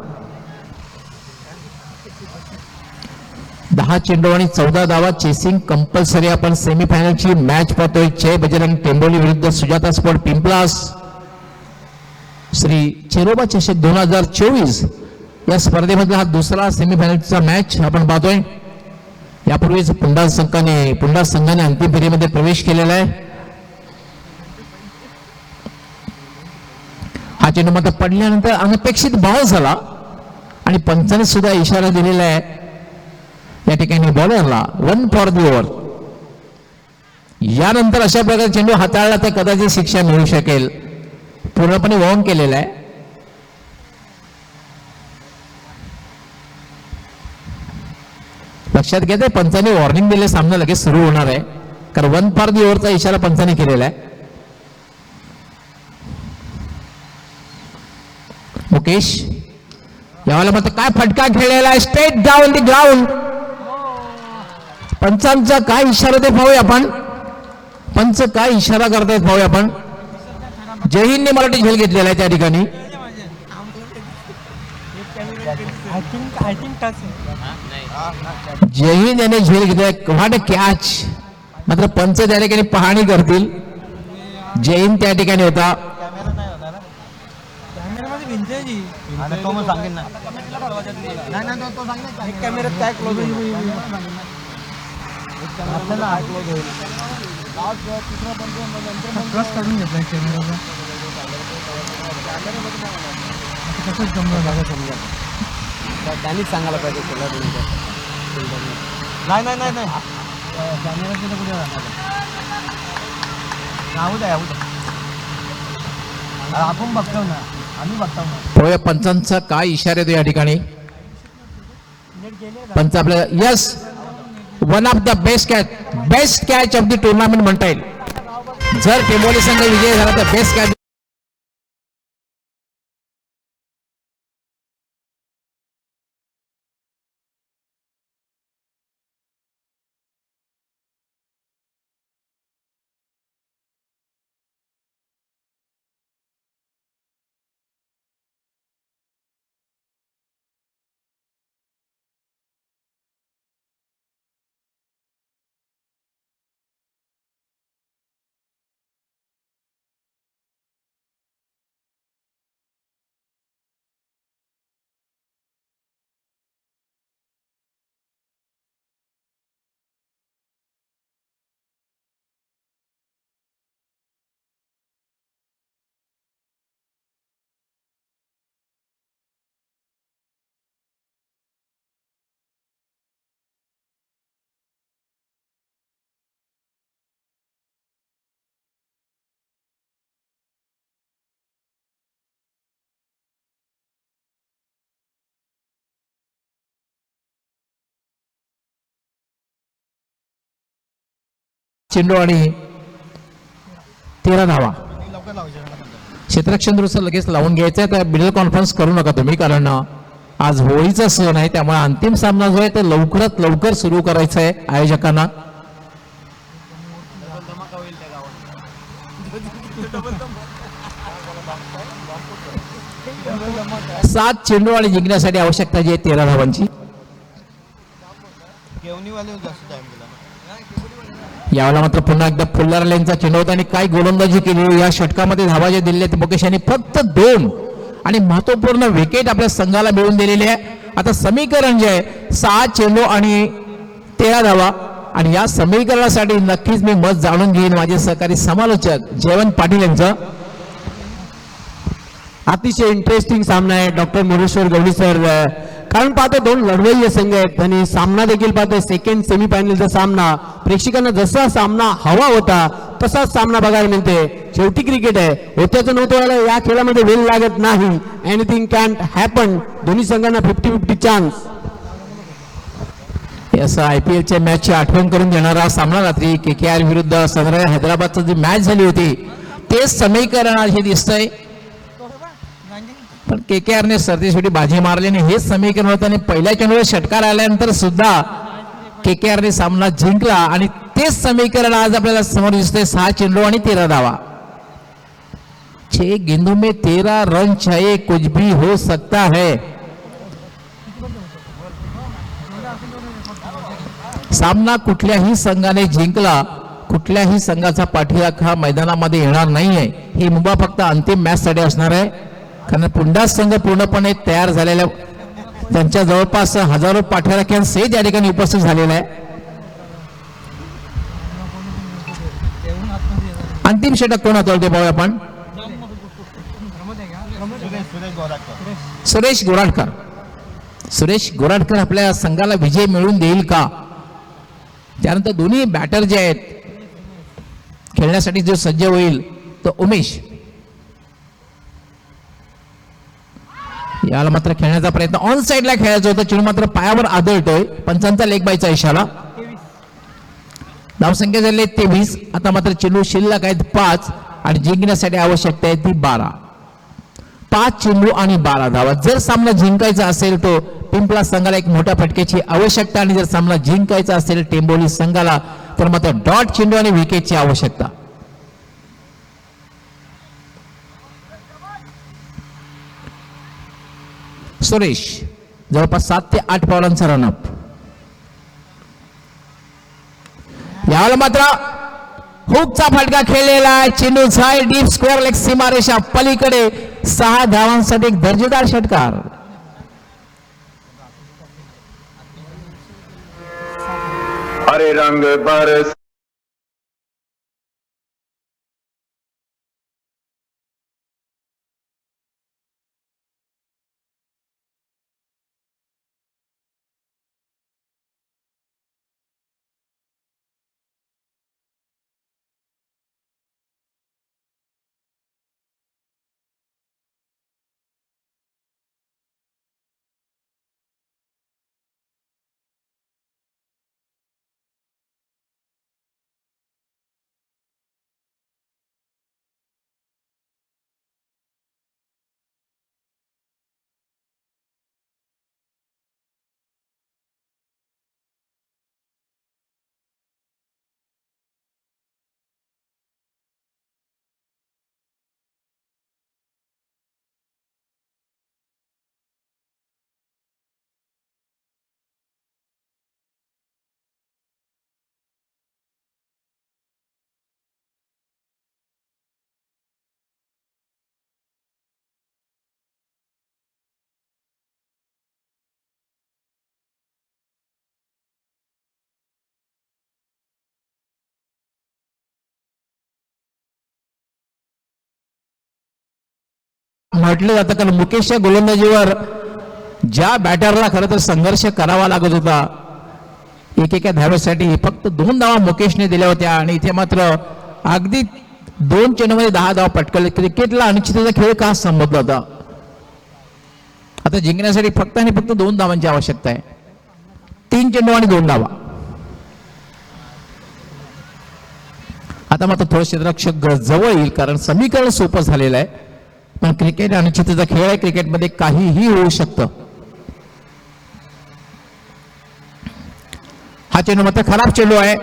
10 चेंडू आणि 14 धावा. Chasing compulsory. आपण सेमीफायनलची मॅच पाहतोय. जय बजरंग टेंबोली विरुद्ध सुजाता स्पोर्ट पिंपलास. श्री चेरोबा चषक 2024 या स्पर्धेमधला हा दुसरा सेमीफायनलचा मॅच आपण पाहतोय. यापूर्वीच पुंडा संघाने अंतिम फेरीमध्ये प्रवेश केलेला आहे. हा चेंडू मात्र पडल्यानंतर अनपेक्षित बाउन्स झाला आणि पंचाने सुद्धा इशारा दिलेला आहे या ठिकाणी बॉलरला 1 फॉर दी ओव्हर. यानंतर अशा प्रकारे चेंडू हाताळला तर कदाचित शिक्षा मिळू शकेल. पूर्णपणे वाहून केलेला आहे. लक्षात घ्या, पंचाने वॉर्निंग दिले, सामना लगेच सुरू होणार आहे, कारण 1 फॉर दी ओव्हरचा इशारा पंचाने केलेला आहे. मुकेश यावेळेला मात्र काय फटका खेळलेला आहे, स्ट्रेट डाऊन दी ग्राउंड. पंचांचा काय इशारा ते पाहूया आपण. पंच काय इशारा करतायत पाहूया आपण. जय हिंदने मराठी झेल घेतलेला आहे त्या ठिकाणी. जय हिंद याने झेल घेतलाय. What a catch. मात्र पंच त्या ठिकाणी पाहणी करतील. जय हिंद त्या ठिकाणी होता. त्यांनीच सांगायला पाहिजे. नाही आपण बघतो ना, आम्ही बघतो. पंचांचा काय इशारा येतो या ठिकाणी. पंच आपल्या yes, one of the best catch of the tournament म्हणता येईल. जर टेंबोली संघ विजय झाला तर बेस्ट कॅच चेंडू आणि 13 धावा. क्षेत्ररक्षण दुरुस्त लगेच लावून घ्यायचं आहे. तर मिडल कॉन्फरन्स करू नका तुम्ही, कारण आज होळीचा सण आहे, त्यामुळे अंतिम सामना जो आहे तो लवकरात लवकर सुरू करायचा आहे आयोजकांना. सात चेंडू आणि जिंकण्यासाठी आवश्यकता जी आहे 13 धावांची. यावेळेला मात्र पुन्हा एकदा फुल्लारलेंचा चेंडू होता आणि काय गोलंदाजी केली. या षटकामध्ये धावा ज्या दिल्या आहेत मुकेश यांनी फक्त 2 आणि महत्वपूर्ण विकेट आपल्या संघाला मिळवून दिलेली आहे. आता समीकरण जे आहे 6 चेंडू आणि 13 धावा, आणि या समीकरणासाठी नक्कीच मी मत जाणून घेईन माझे सहकारी समालोचक जयवंत पाटील यांचं. अतिशय इंटरेस्टिंग सामना आहे डॉक्टर मोरेश्वर गवळी सर, कारण पाहतो 2 लढवय्ये संघ आहेत आणि सामना देखील पाहतो सेकंड सेमीफायनलचा सामना. प्रेक्षकांना जसा सामना हवा होता तसाच सामना बघायला मिळते. शेवटी क्रिकेट आहे, होत्याचं नव्हतं व्हायला या खेळामध्ये वेळ लागत नाही. Anything can happen. दोन्ही संघांना 50-50 चान्स. असं IPLच्या मॅचची आठवण करून देणारा सामना रात्री KKR विरुद्ध सनरायझर्स हैदराबादची जी मॅच झाली होती तेच समीकरण आज हे दिसतंय. पण KKRने सरतेशेवटी बाजी मारली आणि हेच समीकरण होतं आणि पहिल्या चेंडूला षटकार आल्यानंतर सुद्धा KKRने सामना जिंकला आणि तेच समीकरण आज आपल्याला समोर दिसतंय. 6 चेंडू आणि 13 धावा. 6 गेंदों में 13 रन चाहिए, कुछ भी हो सकता है. सामना कुठल्याही संघाने जिंकला, कुठल्याही संघाचा पाठीराखा मैदानामध्ये येणार नाहीये. ही मुभा फक्त अंतिम मॅच साठी असणार आहे, कारण पुन्हा संघ पूर्णपणे तयार झालेल्या त्यांच्या जवळपास हजारो पाठीराख्यांसहित या ठिकाणी उपस्थित झालेला आहे. अंतिम षटक कोण हाताळते पाहूया आपण. सुरेश गोराडकर. सुरेश गोराडकर आपल्या संघाला विजय मिळवून देईल का. त्यानंतर दोन्ही बॅटर जे आहेत खेळण्यासाठी जो सज्ज होईल तो उमेश. याला मात्र खेळण्याचा प्रयत्न ऑन साइडला खेळायचा होता, चेंडू मात्र पायावर आदळतोय. पंचांचा लेग बायचा इशारा. धावसंख्या झाली 23. आता मात्र चेंडू शिल्लक आहेत 5 आणि जिंकण्यासाठी आवश्यकता आहे ती 12. 5 चेंडू आणि 12 धावा. जर सामना जिंकायचा असेल तो पिंपळा संघाला एक मोठ्या फटक्याची आवश्यकता, आणि जर सामना जिंकायचा असेल टेंबोली संघाला तर मात्र डॉट चेंडू आणि विकेटची आवश्यकता. सुरेश जवळपास 7 ते 8 पावलांचा रनअप. यावेळेला मात्र हुकचा फटका खेळलेला आहे. चेंडू झाय डीप स्क्वेअर लेग सीमारेषा पलीकडे. 6 धावांसाठी एक दर्जेदार षटकार. हरे रंग बरस म्हटलं जातं कारण मुकेशच्या गोलंदाजीवर ज्या बॅटरला खरं तर संघर्ष करावा लागत होता एकेका धावेसाठी, फक्त 2 धावा मुकेशने दिल्या होत्या आणि इथे मात्र अगदी 2 चेंडूमध्ये 10 धावा पटकवले. क्रिकेटला अनिश्चिततेचा खेळ का संबोधला होता. आता जिंकण्यासाठी फक्त आणि फक्त 2 धावांची आवश्यकता आहे. 3 चेंडू आणि 2 धावा. आता मात्र थोडं क्षेत्ररक्षक जवळ येईल, कारण समीकरण सोपं झालेलं आहे. पण क्रिकेट अनिश्चिततेचा खेळ आहे, क्रिकेटमध्ये काहीही होऊ शकतं. हा चेंडू मात्र खराब चेंडू आहे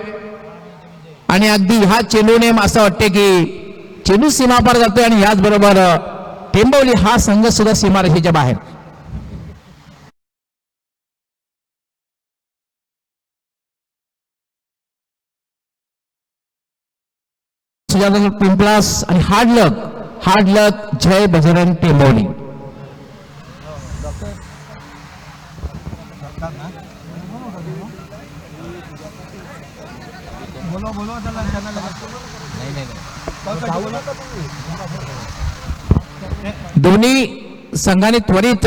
आणि अगदी हा चेंडूने असं वाटते की चेंडू सीमापार जातोय आणि याचबरोबर टेंबवली हा संघ सुद्धा सीमारेषेच्या बाहेर. सुजाता पिंपलास आणि हार्ड लक जय बजरंग टेंबवली. बोलो त्याला दोन्ही संघाने त्वरित